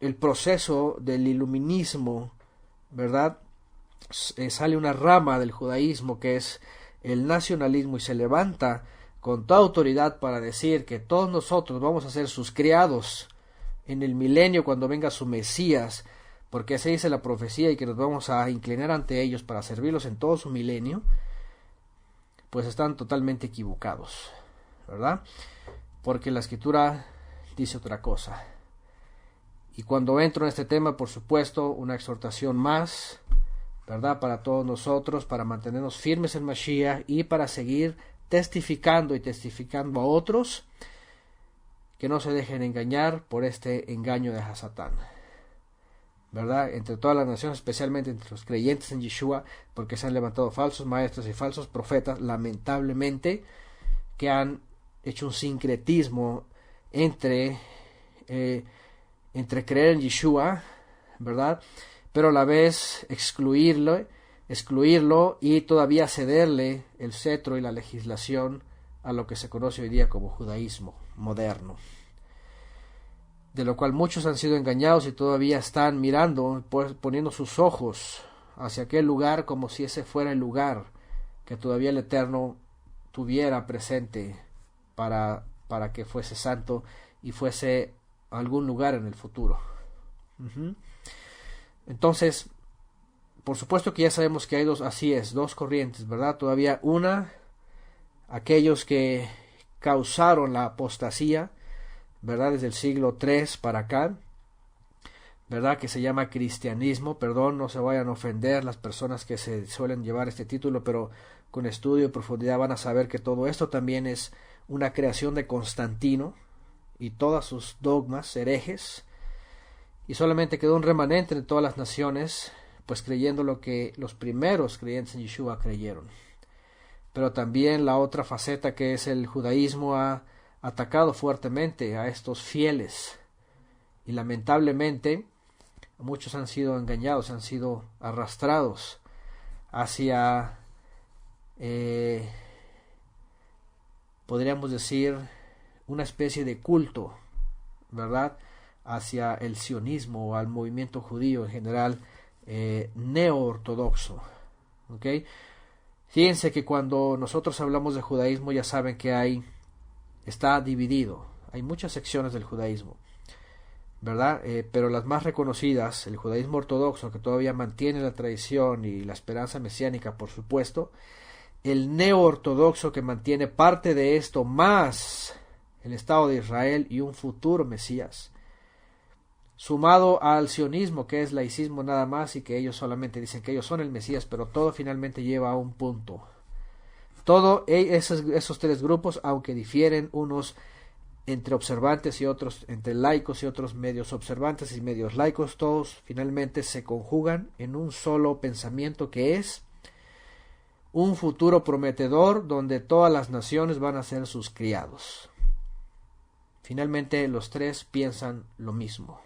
el proceso del iluminismo, ¿verdad?, sale una rama del judaísmo que es el nacionalismo, y se levanta con toda autoridad para decir que todos nosotros vamos a ser sus criados en el milenio cuando venga su Mesías, porque así dice la profecía, y que nos vamos a inclinar ante ellos para servirlos en todo su milenio. Pues están totalmente equivocados, ¿verdad? Porque la escritura dice otra cosa. Y cuando entro en este tema, por supuesto, una exhortación más, ¿verdad?, para todos nosotros, para mantenernos firmes en Mashiach y para seguir testificando y testificando a otros, que no se dejen engañar por este engaño de Hasatán, ¿verdad?, entre todas las naciones, especialmente entre los creyentes en Yeshua, porque se han levantado falsos maestros y falsos profetas, lamentablemente, que han hecho un sincretismo entre creer en Yeshua, ¿verdad?, pero a la vez excluirlo y todavía cederle el cetro y la legislación a lo que se conoce hoy día como judaísmo moderno, de lo cual muchos han sido engañados y todavía están mirando, poniendo sus ojos hacia aquel lugar como si ese fuera el lugar que todavía el Eterno tuviera presente para que fuese santo y fuese a algún lugar en el futuro. Entonces, por supuesto que ya sabemos que hay dos corrientes, ¿verdad? Todavía una, aquellos que causaron la apostasía, ¿verdad?, desde el siglo III para acá, ¿verdad?, que se llama cristianismo. Perdón, no se vayan a ofender las personas que se suelen llevar este título, pero con estudio y profundidad van a saber que todo esto también es una creación de Constantino y todas sus dogmas herejes, y solamente quedó un remanente de todas las naciones, pues creyendo lo que los primeros creyentes en Yeshua creyeron. Pero también la otra faceta, que es el judaísmo, ha atacado fuertemente a estos fieles, y lamentablemente muchos han sido engañados, han sido arrastrados hacia, podríamos decir, una especie de culto, ¿verdad?, hacia el sionismo o al movimiento judío en general, neo-ortodoxo. ¿Okay? Fíjense que cuando nosotros hablamos de judaísmo, ya saben que está dividido, hay muchas secciones del judaísmo, ¿verdad? Pero las más reconocidas, el judaísmo ortodoxo, que todavía mantiene la tradición y la esperanza mesiánica, por supuesto, el neo-ortodoxo, que mantiene parte de esto más el Estado de Israel y un futuro Mesías, sumado al sionismo, que es laicismo nada más, y que ellos solamente dicen que ellos son el Mesías, pero todo finalmente lleva a un punto. Todos esos tres grupos, aunque difieren unos entre observantes y otros entre laicos y otros medios observantes y medios laicos, todos finalmente se conjugan en un solo pensamiento, que es un futuro prometedor donde todas las naciones van a ser sus criados. Finalmente los tres piensan lo mismo,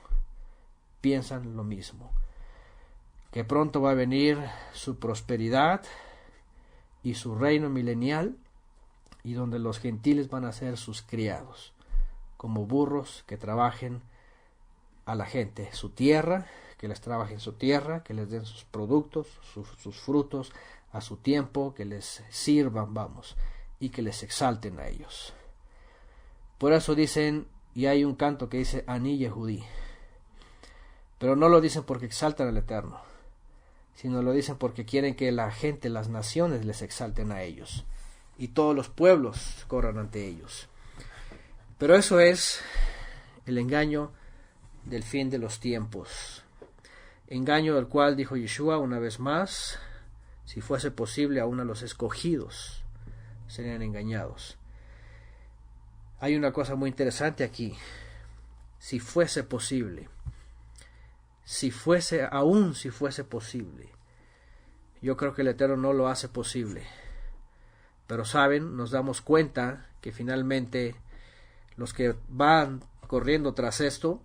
que pronto va a venir su prosperidad y su reino milenial, y donde los gentiles van a ser sus criados, como burros que trabajen a la gente, su tierra, que les trabajen su tierra, que les den sus productos, sus frutos a su tiempo, que les sirvan, y que les exalten a ellos. Por eso dicen, y hay un canto que dice Ani Yehudí, Pero no lo dicen porque exaltan al Eterno, sino lo dicen porque quieren que la gente, las naciones les exalten a ellos y todos los pueblos corran ante ellos. Pero eso es el engaño del fin de los tiempos, engaño del cual dijo Yeshua una vez más: si fuese posible, aún a los escogidos serían engañados. Hay una cosa muy interesante aquí: si fuese posible, si fuese posible. Yo creo que el Eterno no lo hace posible, pero saben, nos damos cuenta que finalmente los que van corriendo tras esto,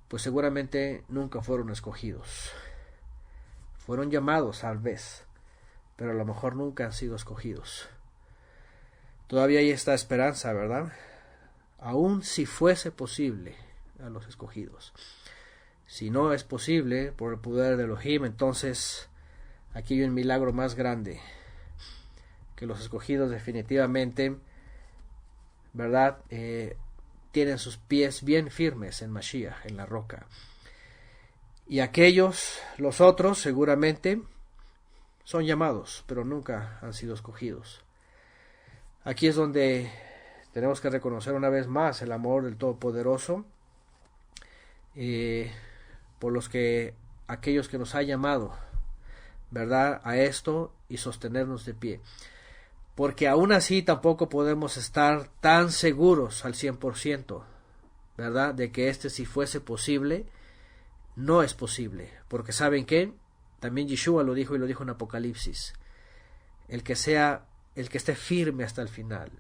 pues seguramente nunca fueron escogidos. Fueron llamados tal vez, pero a lo mejor nunca han sido escogidos. Todavía hay esta esperanza, ¿verdad? Aún si fuese posible a los escogidos. Si no es posible por el poder de Elohim, entonces aquí hay un milagro más grande, que los escogidos definitivamente, ¿verdad? Tienen sus pies bien firmes en Mashiach, en la roca. Y aquellos, los otros, seguramente son llamados, pero nunca han sido escogidos. Aquí es donde tenemos que reconocer una vez más el amor del Todopoderoso, por aquellos que nos ha llamado, ¿verdad?, a esto, y sostenernos de pie. Porque aún así tampoco podemos estar tan seguros al 100%, ¿verdad?, de que si fuese posible, no es posible. Porque ¿saben qué? También Yeshua lo dijo, y lo dijo en Apocalipsis: el que esté firme hasta el final,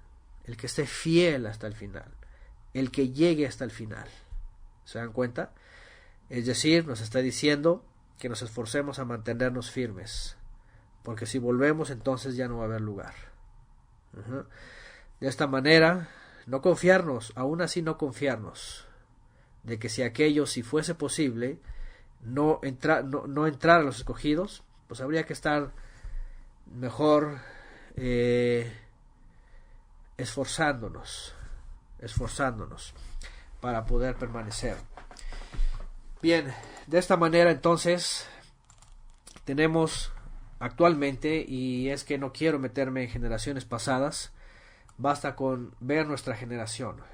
el que esté fiel hasta el final, el que llegue hasta el final. ¿Se dan cuenta? Es decir, nos está diciendo que nos esforcemos a mantenernos firmes, porque si volvemos, entonces ya no va a haber lugar. De esta manera, no confiarnos, aún así no confiarnos, de que si fuese posible, no entrar a los escogidos, pues habría que estar mejor esforzándonos para poder permanecer. Bien, de esta manera entonces tenemos actualmente, y es que no quiero meterme en generaciones pasadas, basta con ver nuestra generación,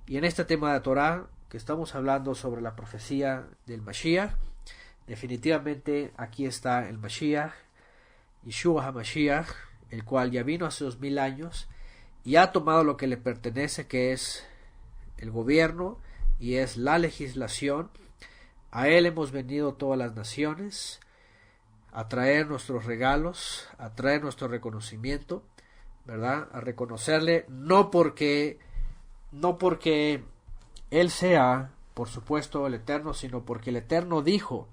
y en este tema de Torah, que estamos hablando sobre la profecía del Mashiach, definitivamente aquí está el Mashiach, Yeshua HaMashiach, el cual ya vino hace 2000 años y ha tomado lo que le pertenece, que es el gobierno y es la legislación. A él hemos venido todas las naciones a traer nuestros regalos, a traer nuestro reconocimiento, ¿verdad? A reconocerle, no porque él sea, por supuesto, el Eterno, sino porque el Eterno dijo: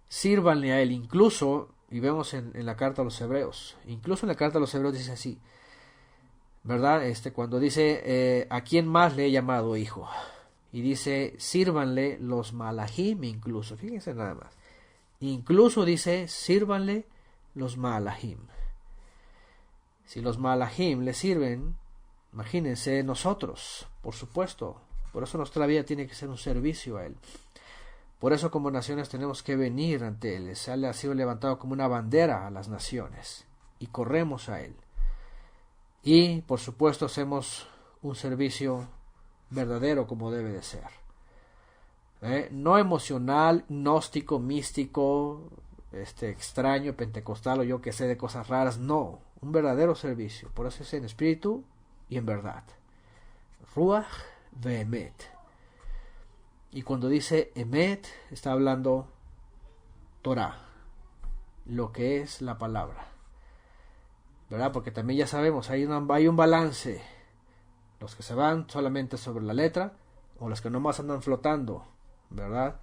sírvanle a él. Incluso, y vemos en la carta a los Hebreos, dice así, ¿verdad? Cuando dice, ¿a quién más le he llamado hijo? Y dice, sírvanle los malahim, incluso, fíjense nada más. Incluso dice, sírvanle los malahim. Si los malahim le sirven, imagínense nosotros, por supuesto. Por eso nuestra vida tiene que ser un servicio a él. Por eso como naciones tenemos que venir ante él. Él ha sido levantado como una bandera a las naciones y corremos a él. Y por supuesto hacemos un servicio verdadero como debe de ser. No emocional, gnóstico, místico, extraño, pentecostal o yo que sé de cosas raras. No, un verdadero servicio. Por eso es en espíritu y en verdad. Ruach ve'emet. Y cuando dice emet, está hablando Torah, lo que es la palabra, ¿verdad? Porque también ya sabemos, hay un balance. Los que se van solamente sobre la letra, o los que nomás andan flotando, ¿verdad?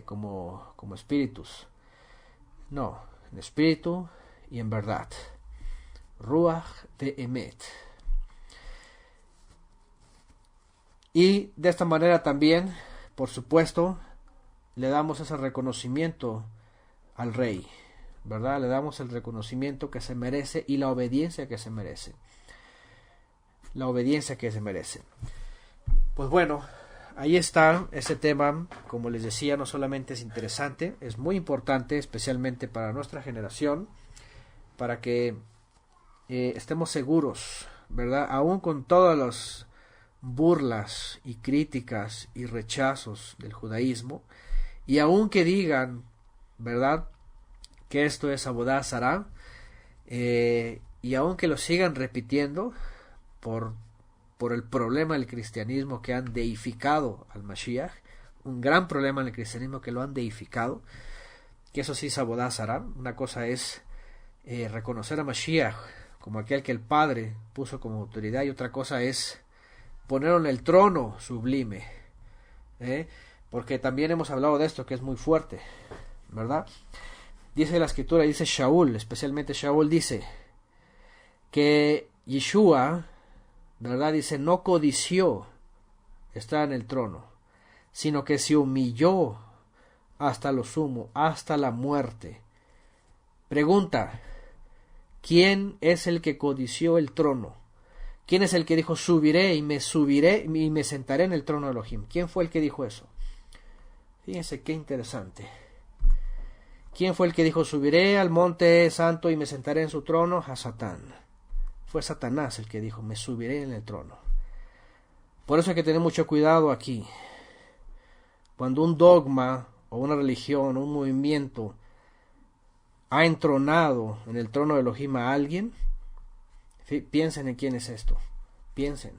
Como espíritus. No, en espíritu y en verdad. Ruach ve'emet. Y de esta manera también, por supuesto, le damos ese reconocimiento al rey, ¿verdad? Le damos el reconocimiento que se merece y la obediencia que se merece. Pues bueno, ahí está ese tema. Como les decía, no solamente es interesante, es muy importante, especialmente para nuestra generación, para que estemos seguros, ¿verdad? Aún con todas las burlas y críticas y rechazos del judaísmo, y aun que digan, ¿verdad?, que esto es Abodá Zará, y aun que lo sigan repitiendo por el problema del cristianismo, que han deificado al Mashiach, un gran problema en el cristianismo, que lo han deificado, que eso sí es Abodá Zará. Una cosa es reconocer a Mashiach como aquel que el Padre puso como autoridad, y otra cosa es ponerlo en el trono sublime, porque también hemos hablado de esto, que es muy fuerte, ¿verdad? Dice la escritura, dice Shaul, especialmente Shaul, dice que Yeshua, ¿verdad?, dice, no codició estar en el trono, sino que se humilló hasta lo sumo, hasta la muerte. Pregunta: ¿quién es el que codició el trono? ¿Quién es el que dijo, subiré y me sentaré en el trono de Elohim? ¿Quién fue el que dijo eso? Fíjense qué interesante. ¿Quién fue el que dijo, subiré al monte santo y me sentaré en su trono? A Satán. Fue Satanás el que dijo, me subiré en el trono. Por eso hay que tener mucho cuidado aquí. Cuando un dogma o una religión o un movimiento ha entronado en el trono de Elohim a alguien, piensen en quién es esto. Piensen.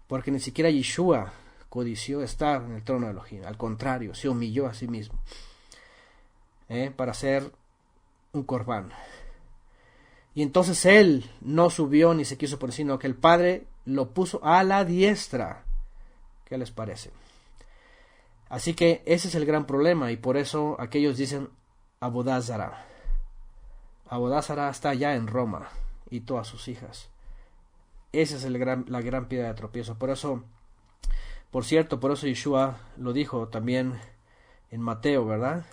Porque ni siquiera Yeshua codició estar en el trono de Elohim. Al contrario, se humilló a sí mismo para ser un corbán. Y entonces él no subió ni se quiso poner, sino que el Padre lo puso a la diestra. ¿Qué les parece? Así que ese es el gran problema, y por eso aquellos dicen Abodá Zará. Abodá Zará está allá en Roma y todas sus hijas. Esa es la gran piedra de tropiezo. Por eso, por cierto, por eso Yeshua lo dijo también en Mateo, ¿verdad?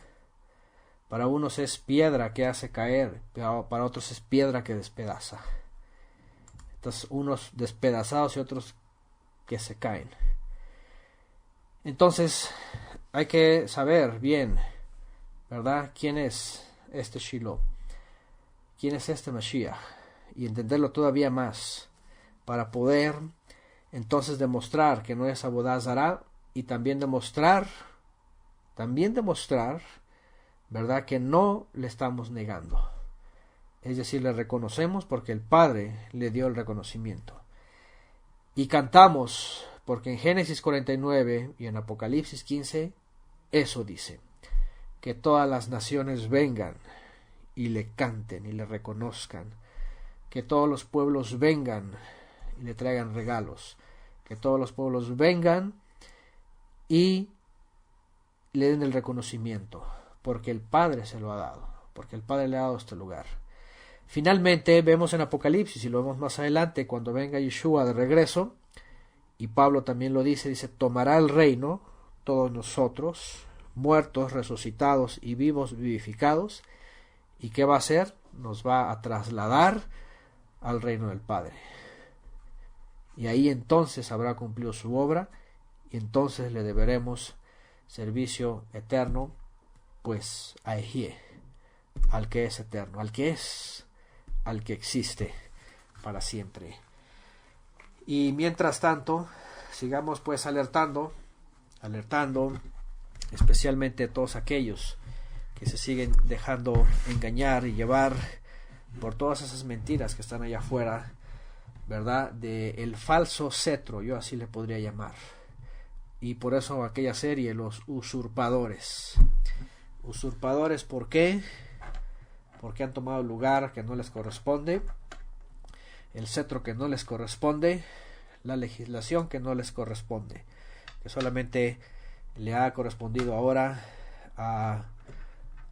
Para unos es piedra que hace caer, para otros es piedra que despedaza. Entonces, unos despedazados y otros que se caen. Entonces, hay que saber bien, ¿verdad?, quién es este Shiloh, quién es este Mashiach, y entenderlo todavía más, para poder entonces demostrar que no es Abodá Zará, y también demostrar, ¿verdad?, que no le estamos negando. Es decir, le reconocemos porque el Padre le dio el reconocimiento. Y cantamos porque en Génesis 49 y en Apocalipsis 15 eso dice, que todas las naciones vengan y le canten y le reconozcan, que todos los pueblos vengan y le traigan regalos, que todos los pueblos vengan y le den el reconocimiento, porque el Padre se lo ha dado, porque el Padre le ha dado este lugar. Finalmente vemos en Apocalipsis, y lo vemos más adelante, cuando venga Yeshua de regreso, y Pablo también lo dice, tomará el reino, todos nosotros, muertos, resucitados y vivos, vivificados, y ¿qué va a hacer? Nos va a trasladar al reino del Padre. Y ahí entonces habrá cumplido su obra, y entonces le deberemos servicio eterno, pues a Ejie, al que es eterno, al que existe para siempre. Y mientras tanto, sigamos pues alertando, especialmente a todos aquellos que se siguen dejando engañar y llevar por todas esas mentiras que están allá afuera, ¿verdad?, de el falso cetro, yo así le podría llamar. Y por eso aquella serie, los usurpadores. Usurpadores, ¿por qué? Porque han tomado el lugar que no les corresponde, el cetro que no les corresponde, la legislación que no les corresponde, que solamente le ha correspondido ahora a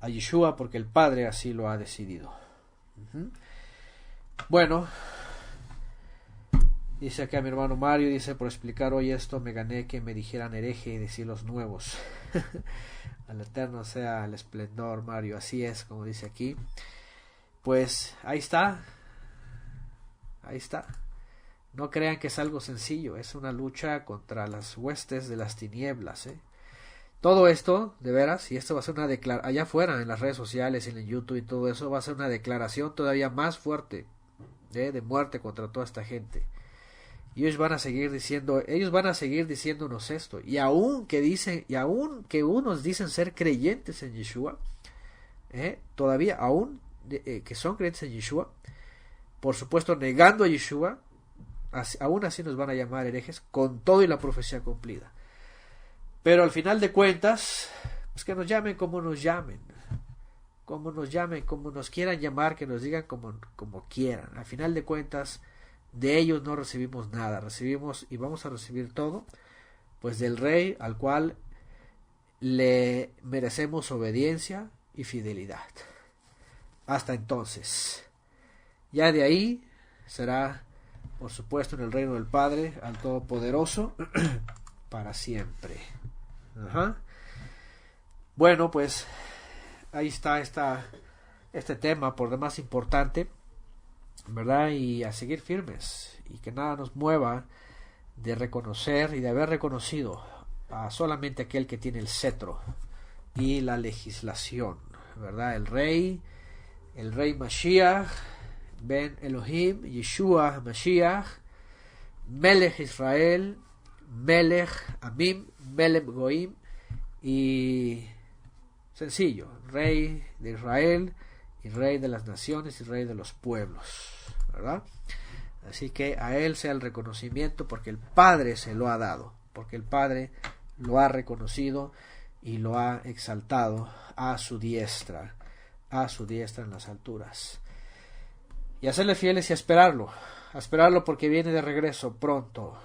Yeshua, porque el Padre así lo ha decidido. Bueno, dice acá mi hermano Mario, dice, por explicar hoy esto me gané que me dijeran hereje y decir los nuevos. Al Eterno sea el esplendor, Mario, así es, como dice aquí. Pues ahí está, No crean que es algo sencillo, es una lucha contra las huestes de las tinieblas. Todo esto, de veras, y esto va a ser una declaración, allá afuera, en las redes sociales, en el YouTube y todo eso, va a ser una declaración todavía más fuerte, de muerte contra toda esta gente. Y ellos van a seguir diciéndonos esto. Y aun que unos dicen ser creyentes en Yeshua, todavía aún que son creyentes en Yeshua, por supuesto negando a Yeshua, aún así nos van a llamar herejes, con todo y la profecía cumplida. Pero al final de cuentas, pues que nos llamen como nos llamen, como nos quieran llamar, que nos digan como quieran. Al final de cuentas, de ellos no recibimos nada, recibimos y vamos a recibir todo, pues del Rey al cual le merecemos obediencia y fidelidad. Hasta entonces, ya de ahí será, por supuesto, en el reino del Padre, al Todopoderoso, para siempre. Bueno, pues ahí está este tema, por demás importante, ¿verdad? Y a seguir firmes, y que nada nos mueva de reconocer y de haber reconocido a solamente aquel que tiene el cetro y la legislación, ¿verdad? El rey Mashiach, Ben Elohim, Yeshua Mashiach, Melech Israel, Melech Amim, Melech Goim, y sencillo, Rey de Israel y Rey de las naciones y Rey de los pueblos, ¿verdad? Así que a él sea el reconocimiento, porque el Padre se lo ha dado, porque el Padre lo ha reconocido y lo ha exaltado a su diestra en las alturas. Y hacerle fieles y a esperarlo porque viene de regreso pronto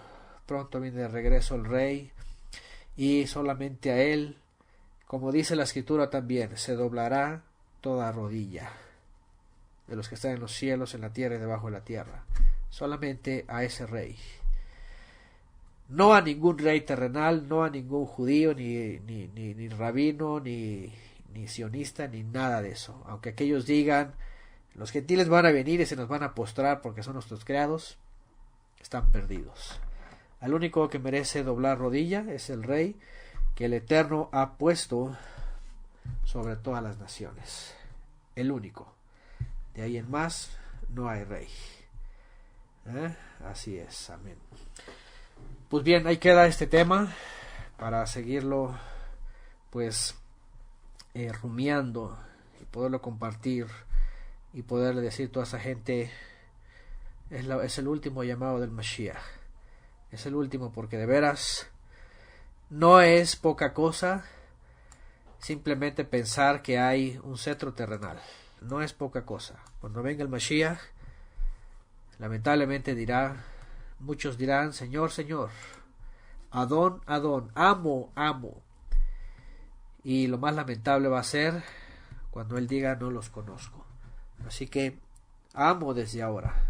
viene de regreso el Rey, y solamente a él, como dice la Escritura también, se doblará toda rodilla de los que están en los cielos, en la tierra y debajo de la tierra. Solamente a ese Rey, no a ningún rey terrenal, no a ningún judío, ni rabino, ni sionista, ni nada de eso. Aunque aquellos digan, los gentiles van a venir y se nos van a postrar porque son nuestros creados, están perdidos. Al único que merece doblar rodilla es el Rey que el Eterno ha puesto sobre todas las naciones. El único. De ahí en más no hay Rey. Así es, amén. Pues bien, ahí queda este tema para seguirlo, pues, rumiando y poderlo compartir y poderle decir a toda esa gente, es el último llamado del Mashiach. Es el último, porque de veras no es poca cosa simplemente pensar que hay un cetro terrenal. No es poca cosa. Cuando venga el Mashiach, lamentablemente muchos dirán, Señor, Señor, Adón, Adón, amo, amo. Y lo más lamentable va a ser cuando Él diga, no los conozco. Así que amo desde ahora,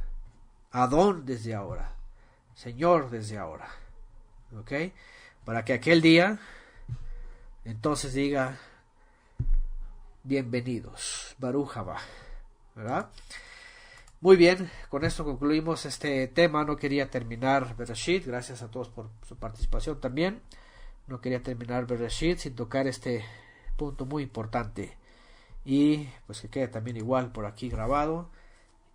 Adón desde ahora, Señor desde ahora, ¿ok? Para que aquel día entonces diga, bienvenidos, Baruch Haba, ¿verdad? Muy bien, con esto concluimos este tema. No quería terminar Bereshit, gracias a todos por su participación también. No quería terminar Bereshit sin tocar este punto muy importante, y pues que quede también igual por aquí grabado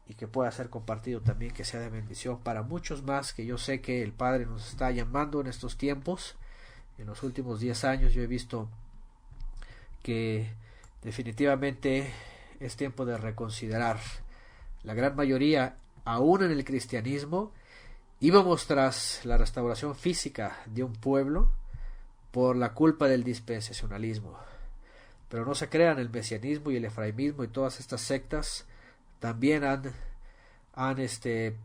y que pueda ser compartido también, que sea de bendición para muchos más, que yo sé que el Padre nos está llamando en estos tiempos. En los últimos 10 años yo he visto que definitivamente es tiempo de reconsiderar. La gran mayoría, aún en el cristianismo, íbamos tras la restauración física de un pueblo por la culpa del dispensacionalismo. Pero no se crean, el mesianismo y el efraimismo y todas estas sectas también han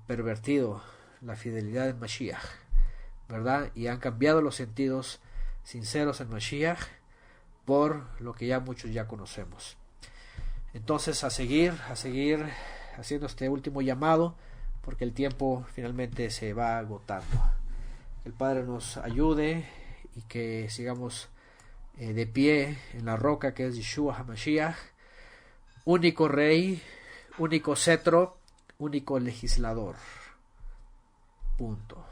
pervertido la fidelidad en Mashiach, ¿verdad? Y han cambiado los sentidos sinceros en Mashiach por lo que ya muchos ya conocemos. Entonces a seguir haciendo este último llamado, porque el tiempo finalmente se va agotando. Que el Padre nos ayude y que sigamos de pie en la roca que es Yeshua HaMashiach, único Rey, único cetro, único legislador. Punto.